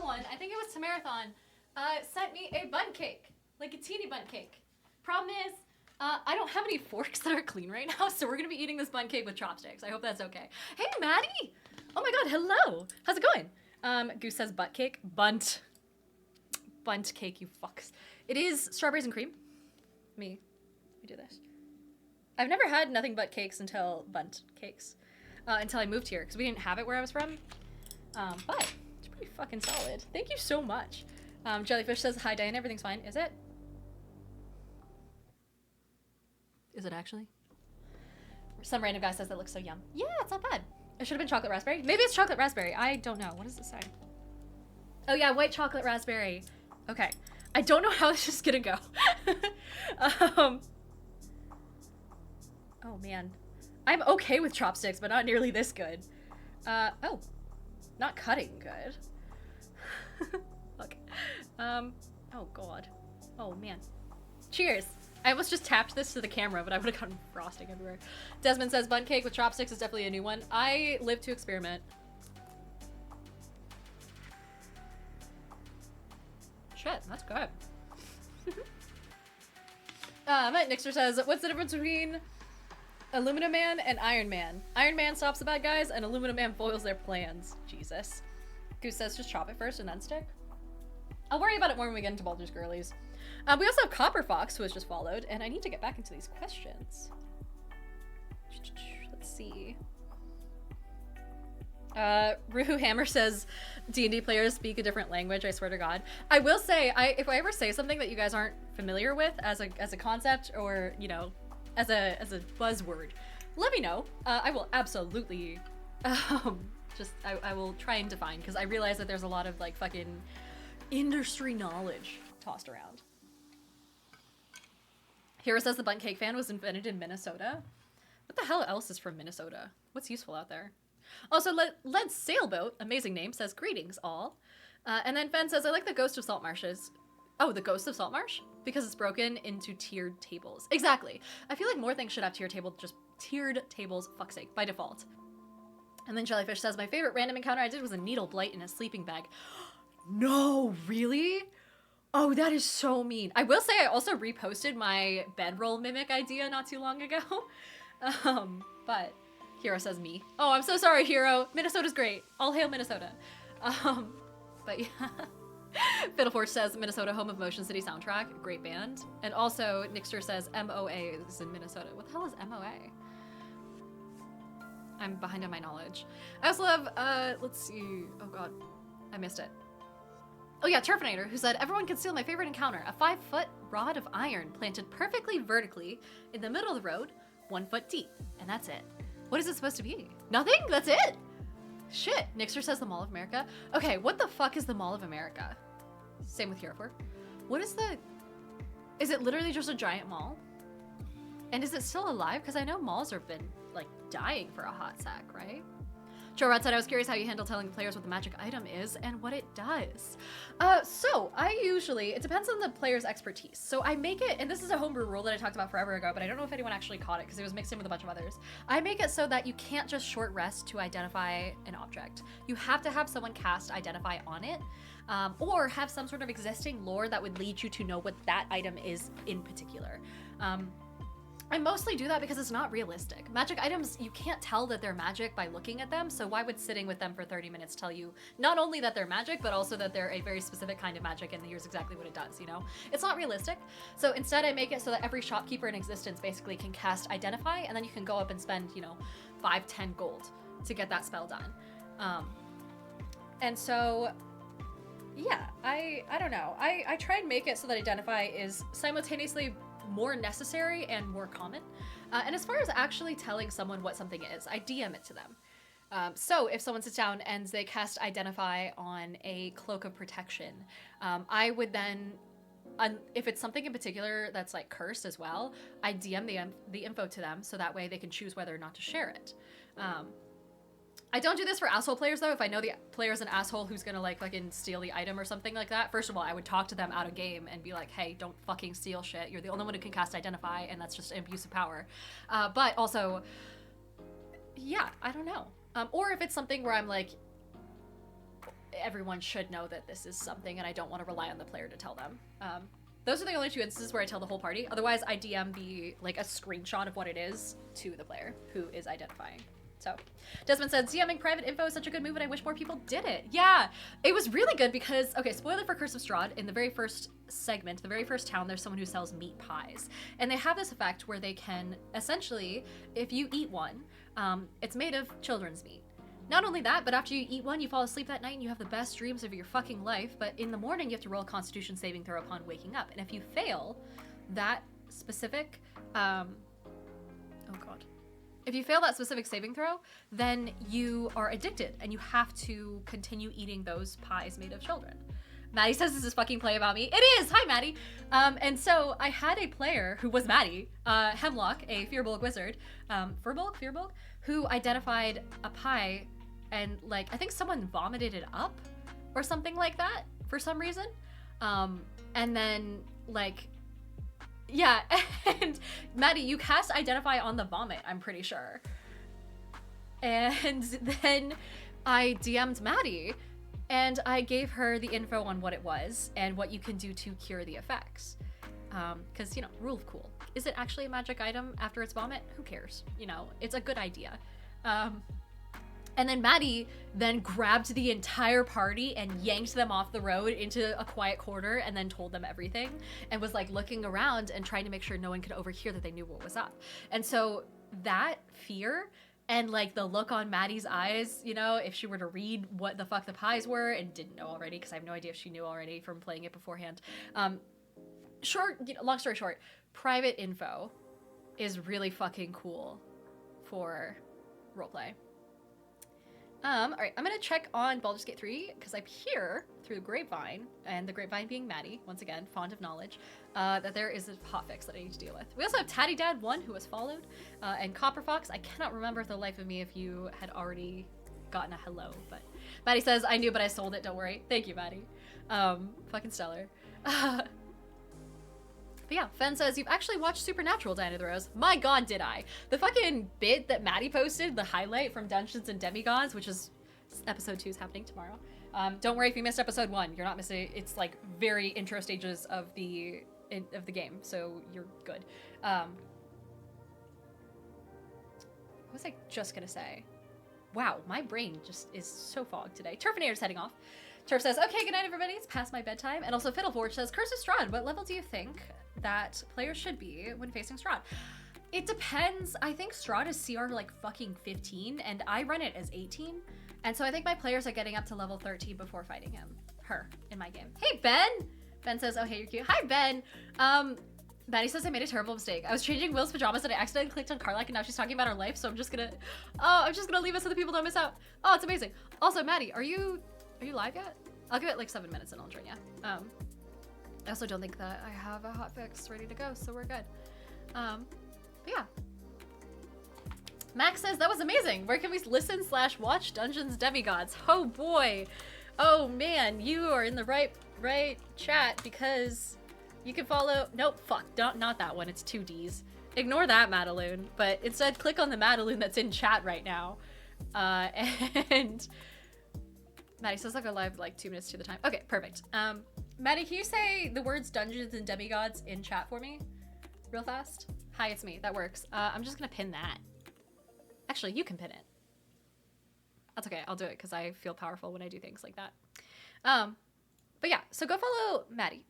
I think it was Marathon, sent me a bun cake, like a teeny bun cake. Problem is, I don't have any forks that are clean right now, so we're gonna be eating this bun cake with chopsticks. I hope that's okay. Hey, Maddie! Oh my god, hello! How's it going? Goose says butt cake. Bunt cake, you fucks. It is strawberries and cream. Let me do this. I've never had nothing but cakes until bunt cakes, until I moved here, because we didn't have it where I was from. But pretty fucking solid. Thank you so much. Jellyfish says, hi Diane, everything's fine. Is it? Is it actually? Some random guy says that looks so yum. Yeah, it's not bad. It should have been chocolate raspberry. Maybe it's chocolate raspberry. I don't know. What does it say? Oh yeah, white chocolate raspberry. Okay. I don't know how this is gonna go. Oh man. I'm okay with chopsticks, but not nearly this good. Oh. Not cutting good. Okay. Oh god. Oh man. Cheers. I almost just tapped this to the camera, but I would have gotten frosting everywhere. Desmond says bun cake with chopsticks is definitely a new one. I live to experiment. Shit, that's good. Nixter says, what's the difference between Aluminum Man and Iron Man? Iron Man stops the bad guys, and Aluminum Man foils their plans. Jesus. Goose says just chop it first and then stick. I'll worry about it more when we get into Baldur's Girlies. We also have Copper Fox, who has just followed, and I need to get back into these questions. Let's see. Ruhu Hammer says D&D players speak a different language, I swear to God. I will say, if I ever say something that you guys aren't familiar with as a concept or, you know, as a buzzword, let me know. I will absolutely, I will try and define, because I realize that there's a lot of, like, fucking industry knowledge tossed around. Hero says the bundt cake fan was invented in Minnesota. What the hell else is from Minnesota? What's useful out there? Also, Lead Sailboat, amazing name, says greetings all. And then Fen says, I like the Ghost of Salt Marshes. Oh, the Ghost of Salt Marsh? Because it's broken into tiered tables. Exactly. I feel like more things should have tiered tables, fuck's sake, by default. And then Jellyfish says, my favorite random encounter I did was a needle blight in a sleeping bag. No, really? Oh, that is so mean. I will say I also reposted my bedroll mimic idea not too long ago. But Hero says me. Oh, I'm so sorry, Hero. Minnesota's great. All hail Minnesota. But yeah. Fiddleforge says Minnesota, home of Motion City soundtrack. Great band. And also Nixter says MOA is in Minnesota. What the hell is MOA? I'm behind on my knowledge. I also love, let's see. Oh god, I missed it. Oh yeah, Turfinator, who said, everyone can steal my favorite encounter, a 5-foot rod of iron planted perfectly vertically in the middle of the road, 1 foot deep. And that's it. What is it supposed to be? Nothing? That's it? Shit. Nixter says the Mall of America. Okay, what the fuck is the Mall of America? Same with Hereford. What is the... Is it literally just a giant mall? And is it still alive? Because I know malls have been, like, dying for a hot sec, right? Joe Rod said, I was curious how you handle telling players what the magic item is and what it does. So I usually, it depends on the player's expertise. So I make it, and this is a homebrew rule that I talked about forever ago, but I don't know if anyone actually caught it because it was mixed in with a bunch of others. I make it so that you can't just short rest to identify an object. You have to have someone cast identify on it, or have some sort of existing lore that would lead you to know what that item is in particular. I mostly do that because it's not realistic. Magic items, you can't tell that they're magic by looking at them, so why would sitting with them for 30 minutes tell you not only that they're magic, but also that they're a very specific kind of magic and here's exactly what it does, you know? It's not realistic. So instead I make it so that every shopkeeper in existence basically can cast Identify, and then you can go up and spend, you know, 5-10 gold to get that spell done. And so, yeah, I don't know. I try and make it so that Identify is simultaneously more necessary and more common. And as far as actually telling someone what something is, I DM it to them. So if someone sits down and they cast Identify on a Cloak of Protection, I would then, if it's something in particular that's like cursed as well, I DM the info to them so that way they can choose whether or not to share it. I don't do this for asshole players though. If I know the player's an asshole who's gonna like fucking steal the item or something like that, first of all, I would talk to them out of game and be like, hey, don't fucking steal shit. You're the only one who can cast Identify, and that's just an abuse of power. But also, yeah, I don't know. Or if it's something where I'm like, everyone should know that this is something and I don't want to rely on the player to tell them. Those are the only two instances where I tell the whole party. Otherwise, I DM like a screenshot of what it is to the player who is identifying. So, Desmond said, DMing private info is such a good move and I wish more people did it. Yeah, it was really good because, okay, spoiler for Curse of Strahd, in the very first segment, the very first town, there's someone who sells meat pies. And they have this effect where they can, essentially, if you eat one, it's made of children's meat. Not only that, but after you eat one, you fall asleep that night and you have the best dreams of your fucking life, but in the morning you have to roll a Constitution saving throw upon waking up. And if you fail that specific, oh god. If you fail that specific saving throw, then you are addicted and you have to continue eating those pies made of children. Maddie says this is fucking play about me. It is! Hi, Maddie! And so I had a player who was Maddie, Hemlock, a Fearbolg wizard, Fearbolg, who identified a pie and, like, I think someone vomited it up or something like that for some reason. And then, like, yeah, and Maddie, you cast Identify on the vomit, I'm pretty sure. And then I DM'd Maddie, and I gave her the info on what it was and what you can do to cure the effects. Because, you know, rule of cool. Is it actually a magic item after its vomit? Who cares? You know, it's a good idea. And then Maddie then grabbed the entire party and yanked them off the road into a quiet corner and then told them everything and was like looking around and trying to make sure no one could overhear that they knew what was up. And so that fear And like the look on Maddie's eyes, you know, if she were to read what the fuck the pies were and didn't know already, because I have no idea if she knew already from playing it beforehand. Long story short, private info is really fucking cool for roleplay. All right, I'm gonna check on Baldur's Gate 3 because I hear through the grapevine, and the grapevine being Maddie, once again, fond of knowledge, that there is a hotfix that I need to deal with. We also have Tatty Dad 1, who was followed, and Copper Fox. I cannot remember for the life of me if you had already gotten a hello, but Maddie says, I knew, but I sold it, don't worry. Thank you, Maddie. Fucking stellar. But yeah, Fen says, you've actually watched Supernatural, Diana the Rose. My god, did I. The fucking bit that Maddie posted, the highlight from Dungeons and Demigods, which is episode 2 is happening tomorrow. Don't worry if you missed episode 1. You're not missing. It's like very intro stages of the game, so you're good. What was I just gonna say? Wow, my brain just is so fogged today. Turfinator's heading off. Turf says, okay, good night, everybody. It's past my bedtime. And also Fiddleforge says, Curse of Strahd, what level do you think that players should be when facing Strahd? It depends. I think Strahd is CR like fucking 15, and I run it as 18. And so I think my players are getting up to level 13 before fighting her in my game. Hey, Ben! Ben says, oh, hey, you're cute. Hi, Ben! Maddie says I made a terrible mistake. I was changing Will's pajamas and I accidentally clicked on Carlac, and now she's talking about her life, so I'm just gonna leave it so the people don't miss out. Oh, it's amazing. Also, Maddie, are you live yet? I'll give it like 7 minutes and I'll join you. I also don't think that I have a hotfix ready to go, so we're good. But yeah. Max says, that was amazing. Where can we listen/watch Dungeons Demigods? Oh boy. Oh man, you are in the right chat, because you can follow, nope, fuck, not that one, it's 2 Ds. Ignore that, Madaloon, but instead click on the Madaloon that's in chat right now. And Maddie says I'll go live like 2 minutes to the time. Okay, perfect. Maddie, can you say the words Dungeons and Demigods in chat for me? Real fast? Hi, it's me. That works. I'm just gonna pin that. Actually, you can pin it. That's okay. I'll do it because I feel powerful when I do things like that. But yeah, so go follow Maddie.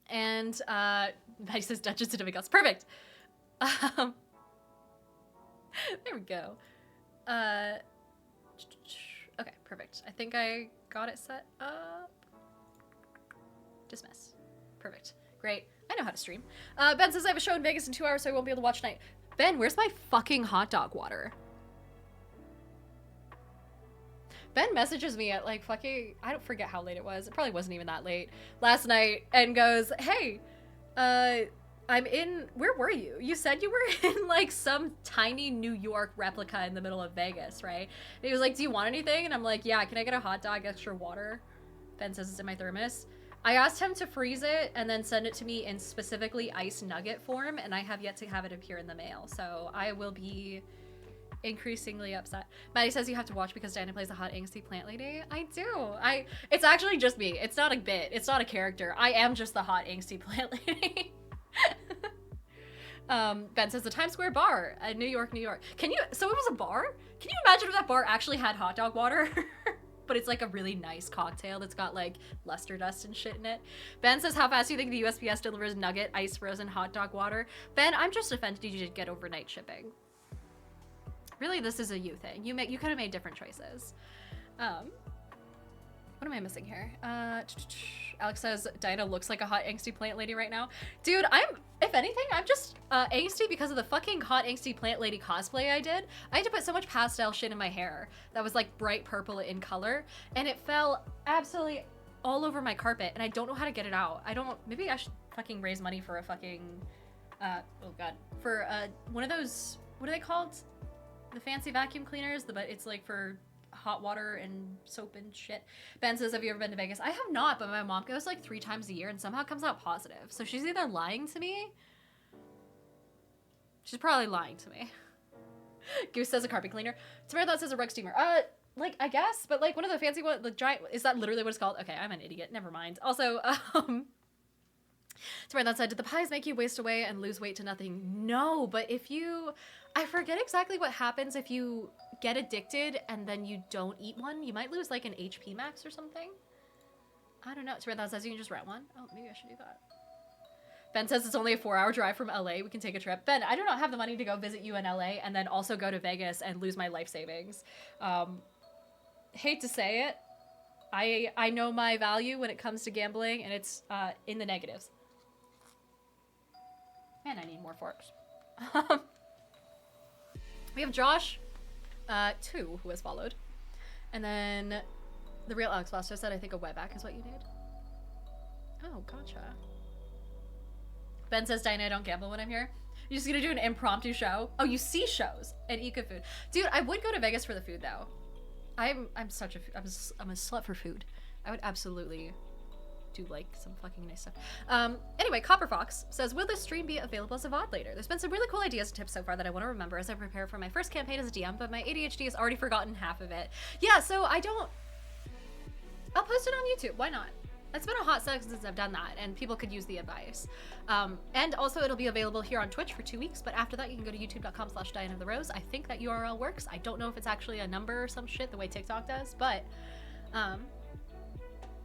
And Maddie says Dungeons and Demigods. Perfect. There we go. Okay, perfect. I think I got it set up. Dismiss. Perfect. Great. I know how to stream. Ben says I have a show in Vegas in 2 hours, so I won't be able to watch tonight. Ben, where's my fucking hot dog water? Ben messages me at like fucking, I don't forget how late it was. It probably wasn't even that late last night, and goes, hey, I'm in, where were you? You said you were in like some tiny New York replica in the middle of Vegas, right? And he was like, do you want anything? And I'm like, yeah, can I get a hot dog, extra water? Ben says it's in my thermos. I asked him to freeze it and then send it to me in specifically ice nugget form, and I have yet to have it appear in the mail. So I will be increasingly upset. Maddie says you have to watch because Diana plays a hot angsty plant lady. I do. It's actually just me. It's not a bit. It's not a character. I am just the hot angsty plant lady. Ben says the Times Square bar at New York, New York. So it was a bar? Can you imagine if that bar actually had hot dog water? But it's like a really nice cocktail that's got like luster dust and shit in it. Ben says, how fast do you think the USPS delivers nugget, ice frozen hot dog water? Ben, I'm just offended you didn't get overnight shipping. Really, this is a you thing. You could have made different choices. What am I missing here? Alex says Diana looks like a hot angsty plant lady right now. Dude, if anything, I'm just angsty because of the fucking hot angsty plant lady cosplay I did. I had to put so much pastel shit in my hair that was like bright purple in color, and it fell absolutely all over my carpet, and I don't know how to get it out. Maybe I should fucking raise money for a fucking, oh god, for one of those, what are they called? The fancy vacuum cleaners, but it's like for hot water and soap and shit. Ben says, have you ever been to Vegas? I have not, but my mom goes like 3 times a year and somehow comes out positive. So she's either lying to me. She's probably lying to me. Goose says a carpet cleaner. Tamara thought says a rug steamer. Like, I guess, but like one of the fancy ones, the giant, is that literally what it's called? Okay, I'm an idiot. Never mind. Also, Tamara thought said, did the pies make you waste away and lose weight to nothing? No, but I forget exactly what happens if you get addicted and then you don't eat one. You might lose like an HP max or something. I don't know. Tamara thought says you can just rent one. Oh, maybe I should do that. Ben says it's only a 4-hour drive from LA. We can take a trip. Ben, I do not have the money to go visit you in LA and then also go to Vegas and lose my life savings. Hate to say it. I know my value when it comes to gambling, and it's in the negatives. Man, I need more forks. We have Josh, 2, who has followed. And then the real Alex Foster said, I think a wetback is what you need. Oh, gotcha. Ben says, Diana, I don't gamble when I'm here. You're just gonna do an impromptu show? Oh, you see shows and eat good food. Dude, I would go to Vegas for the food, though. I'm a slut for food. I would absolutely do like some fucking nice stuff. Anyway, Copper Fox says, will this stream be available as a VOD later? There's been some really cool ideas and tips so far that I want to remember as I prepare for my first campaign as a DM, but my ADHD has already forgotten half of it. Yeah, so I'll post it on YouTube. Why not? It's been a hot second since I've done that, and people could use the advice. And also, it'll be available here on Twitch for 2 weeks, but after that, you can go to youtube.com/DianaTheRose. I think that URL works. I don't know if it's actually a number or some shit the way TikTok does, but,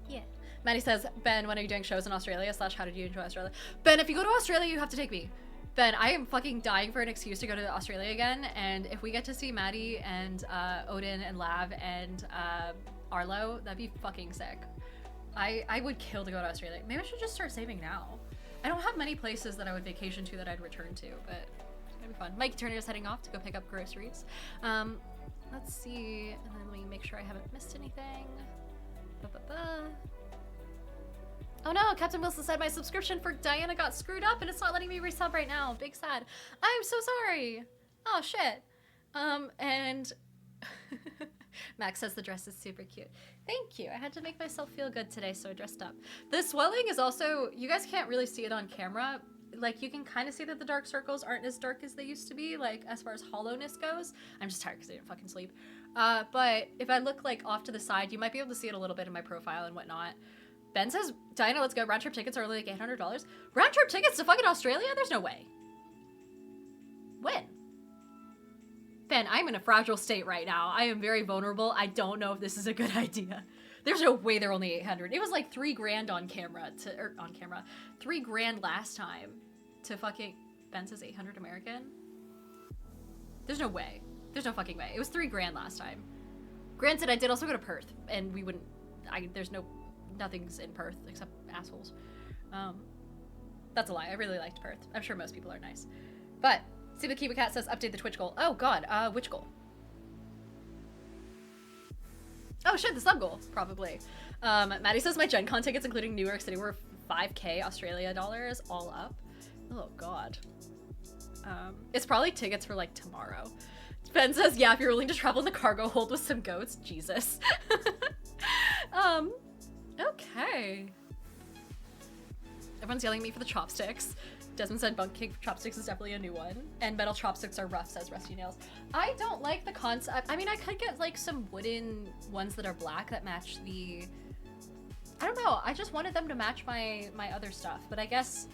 yeah. Maddie says, Ben, when are you doing shows in Australia? / how did you enjoy Australia? Ben, if you go to Australia, you have to take me. Ben, I am fucking dying for an excuse to go to Australia again, and if we get to see Maddie and Odin and Lav and Arlo, that'd be fucking sick. I would kill to go to Australia. Maybe I should just start saving now. I don't have many places that I would vacation to that I'd return to, but it's gonna be fun. Mike Turner is heading off to go pick up groceries. Let's see, and then let me make sure I haven't missed anything. Oh no, Captain Wilson said my subscription for Diana got screwed up and it's not letting me resub right now. Big sad. I'm so sorry. Oh shit. And Max says the dress is super cute. Thank you. I had to make myself feel good today, so I dressed up. The swelling is also, you guys can't really see it on camera. Like, you can kind of see that the dark circles aren't as dark as they used to be, like, as far as hollowness goes. I'm just tired because I didn't fucking sleep. But if I look, like, off to the side, you might be able to see it a little bit in my profile and whatnot. Ben says, Diana, let's go. Round trip tickets are only like $800. Round trip tickets to fucking Australia? There's no way. When? Ben, I'm in a fragile state right now. I am very vulnerable. I don't know if this is a good idea. There's no way they're only 800. It was like $3,000 on camera $3,000 last time to fucking, Ben says 800 American. There's no way. There's no fucking way. It was $3,000 last time. Granted, I did also go to Perth and we wouldn't, nothing's in Perth except assholes. That's a lie. I really liked Perth. I'm sure most people are nice. But See, the Kiba Cat says update the Twitch goal. Oh god, which goal? Oh shit, the sub goal, probably. Maddie says my Gen Con tickets, including New York City, were 5K Australia dollars all up. Oh god. It's probably tickets for like tomorrow. Ben says, yeah, if you're willing to travel in the cargo hold with some goats, Jesus. Okay. Everyone's yelling at me for the chopsticks. Desmond said bunk cake chopsticks is definitely a new one. And metal chopsticks are rough, says Rusty Nails. I don't like the concept. I mean, I could get like some wooden ones that are black that match the... I don't know. I just wanted them to match my other stuff. But I guess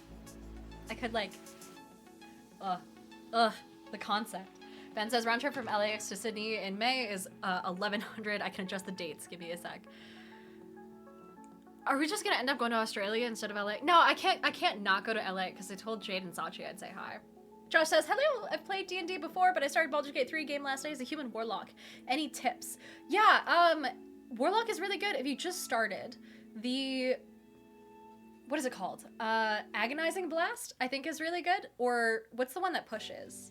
I could like... the concept. Ben says round trip from LAX to Sydney in May is 1100. I can adjust the dates. Give me a sec. Are we just gonna end up going to Australia instead of LA? No, I can't not go to LA because I told Jade and Sachi I'd say hi. Josh says, hello, I've played D&D before, but I started Baldur's Gate 3 game last night as a human warlock. Any tips? Yeah, warlock is really good if you just started. The, what is it called? Agonizing Blast, I think is really good. Or what's the one that pushes?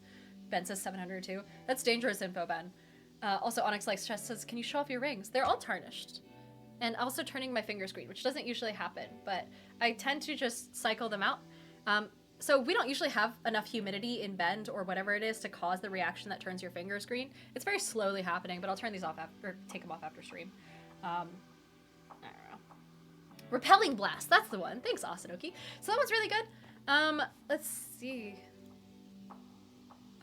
Ben says 702. That's dangerous info, Ben. Also, Onyx Likes Chest says, can you show off your rings? They're all tarnished. And also turning my finger screen, which doesn't usually happen, but I tend to just cycle them out. So we don't usually have enough humidity in Bend or whatever it is to cause the reaction that turns your finger screen. It's very slowly happening, but I'll turn these off or take them off after stream. I don't know. Repelling Blast, that's the one. Thanks, Asanoki. So that one's really good. Let's see.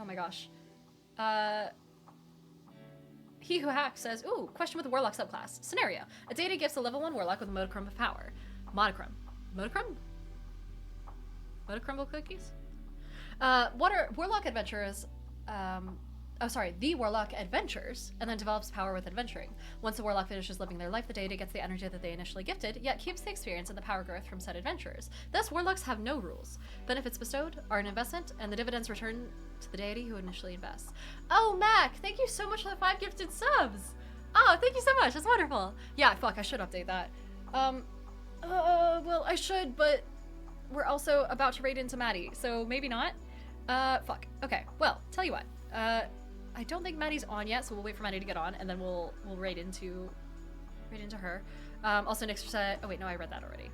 Oh my gosh. He Who Hacks says, ooh, question with the Warlock subclass. Scenario. A deity gifts a level 1 Warlock with a modicrum of power. Modicrum. Modicrum? Modicrumble cookies? Warlock adventurers the warlock adventures and then develops power with adventuring. Once the warlock finishes living their life, the deity gets the energy that they initially gifted, yet keeps the experience and the power growth from said adventurers. Thus, warlocks have no rules. Benefits bestowed are an investment, and the dividends return to the deity who initially invests. Oh, Mac, thank you so much for the 5 gifted subs. Oh, thank you so much. That's wonderful. Yeah, fuck, I should update that. Well, I should, but we're also about to raid into Maddie, so maybe not. Fuck. Okay, well, tell you what. I don't think Maddie's on yet, so we'll wait for Maddie to get on, and then we'll raid into her. Also, Nixer said, oh wait, no, I read that already.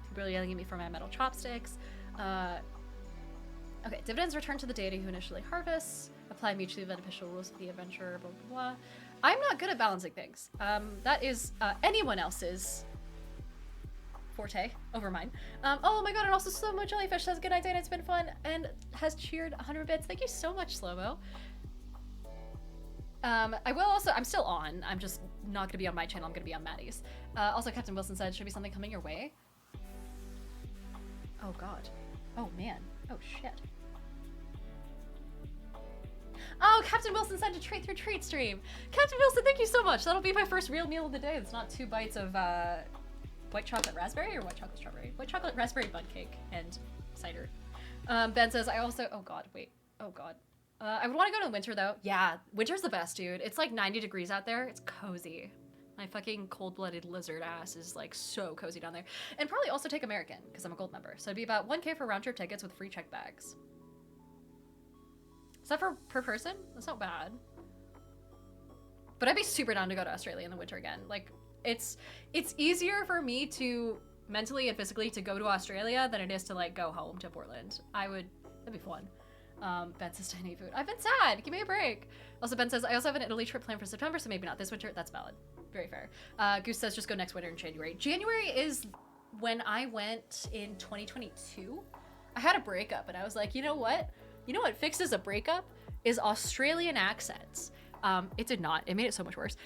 People are yelling at me for my metal chopsticks. Okay, dividends return to the deity who initially harvests. Apply mutually beneficial rules of the adventurer, blah, blah, blah. I'm not good at balancing things. That is anyone else's forte over mine. Oh my god, and also Slow-Mo Jellyfish says, good night, Dana, it's been fun, and has cheered 100 bits. Thank you so much, Slow-Mo. I will also, I'm still on. I'm just not gonna be on my channel, I'm gonna be on Maddie's. Also, Captain Wilson said, should be something coming your way? Oh god. Oh man. Oh shit. Oh, Captain Wilson sent a treat through treat stream. Captain Wilson, thank you so much. That'll be my first real meal of the day. It's not 2 bites of white chocolate raspberry or white chocolate strawberry? White chocolate raspberry bun cake and cider. Ben says, I also, oh god, wait. Oh god. I would want to go to winter though. Yeah, winter's the best, dude. It's like 90 degrees out there. It's cozy. My fucking cold-blooded lizard ass is like so cozy down there. And probably also take American, because I'm a gold member. So it'd be about 1K for round-trip tickets with free check bags. Is that for per person? That's not bad. But I'd be super down to go to Australia in the winter again. Like, it's easier for me to mentally and physically to go to Australia than it is to like go home to Portland. That'd be fun. Ben says to eat food. I've been sad. Give me a break. Also, Ben says, I also have an Italy trip planned for September, so maybe not this winter. That's valid. Very fair. Goose says, just go next winter in January. January is when I went in 2022. I had a breakup, and I was like, you know what? You know what fixes a breakup is Australian accents. It did not. It made it so much worse.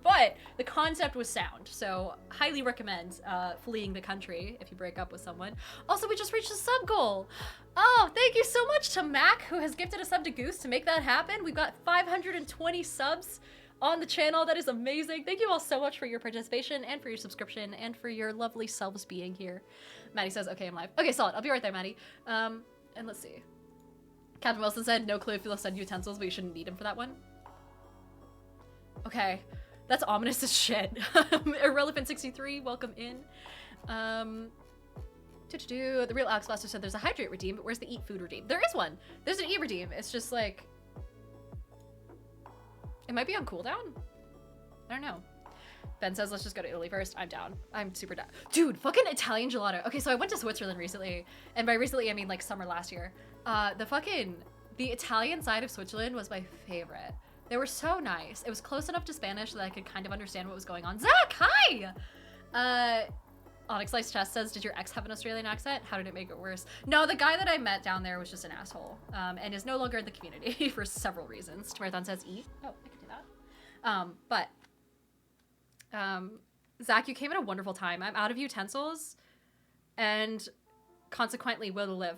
But the concept was sound, so highly recommend fleeing the country if you break up with someone. Also, we just reached a sub goal. Oh, thank you so much to Mac, who has gifted a sub to Goose to make that happen. We've got 520 subs on the channel. That is amazing. Thank you all so much for your participation and for your subscription and for your lovely selves being here. Maddie says, okay, I'm live. Okay, solid. I'll be right there, Maddie. And let's see. Captain Wilson said, no clue if you'll send utensils, but you shouldn't need him for that one. Okay, that's ominous as shit. Irrelevant63, welcome in. The real Alex Blaster said there's a hydrate redeem, but where's the eat food redeem? There is one. There's an eat redeem. It's just like, it might be on cooldown. I don't know. Ben says, let's just go to Italy first. I'm down. I'm super down. Dude, fucking Italian gelato. Okay, so I went to Switzerland recently, and by recently I mean like summer last year. The Italian side of Switzerland was my favorite. They were so nice. It was close enough to Spanish so that I could kind of understand what was going on. Zach, hi! Onyx Slice Chest says, did your ex have an Australian accent? How did it make it worse? No, the guy that I met down there was just an asshole, and is no longer in the community for several reasons. Marathon says, eat. Oh, I can do that. Zach, you came at a wonderful time. I'm out of utensils, and consequently will live.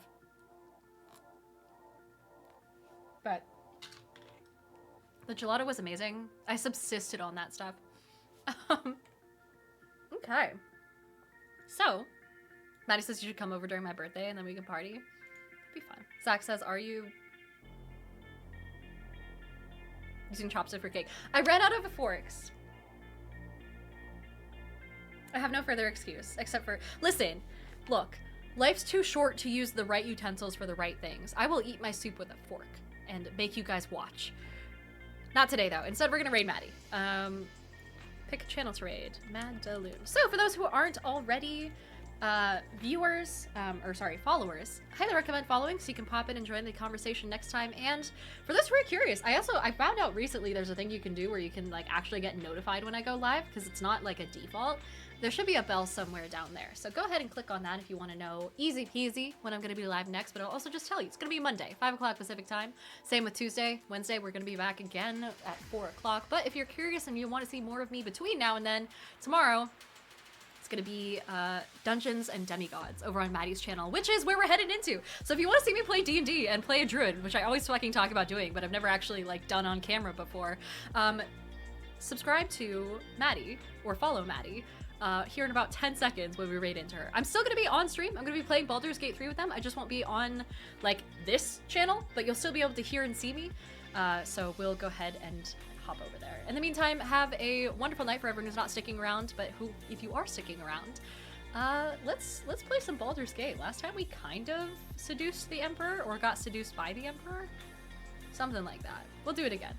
But the gelato was amazing. I subsisted on that stuff. Okay. So, Maddie says you should come over during my birthday and then we can party. It'd be fun. Zach says, are you using chopstick for cake? I ran out of forks. I have no further excuse except for, listen, look, life's too short to use the right utensils for the right things. I will eat my soup with a fork and make you guys watch. Not today, though. Instead, we're gonna raid Maddie. Pick a channel to raid. Madaloon. So, for those who aren't already followers, highly recommend following so you can pop in and join the conversation next time. And for those who are curious, I found out recently there's a thing you can do where you can like actually get notified when I go live, because it's not like a default. There should be a bell somewhere down there. So go ahead and click on that if you want to know easy peasy when I'm going to be live next, but I'll also just tell you, it's going to be Monday, 5 o'clock Pacific time. Same with Tuesday. Wednesday, we're going to be back again at 4 o'clock. But if you're curious and you want to see more of me between now and then, tomorrow, it's gonna be Dungeons and Demigods over on Maddie's channel, which is where we're headed into. So if you want to see me play D&D and play a druid, which I always fucking talk about doing, but I've never actually like done on camera before, subscribe to Maddie or follow Maddie here in about 10 seconds when we raid into her. I'm still gonna be on stream. I'm gonna be playing Baldur's Gate 3 with them. I just won't be on like this channel, but you'll still be able to hear and see me. So we'll go ahead and hop over there. In the meantime, have a wonderful night for everyone who's not sticking around, but who, if you are sticking around, let's play some Baldur's Gate. Last time we kind of seduced the Emperor, or got seduced by the Emperor. Something like that. We'll do it again.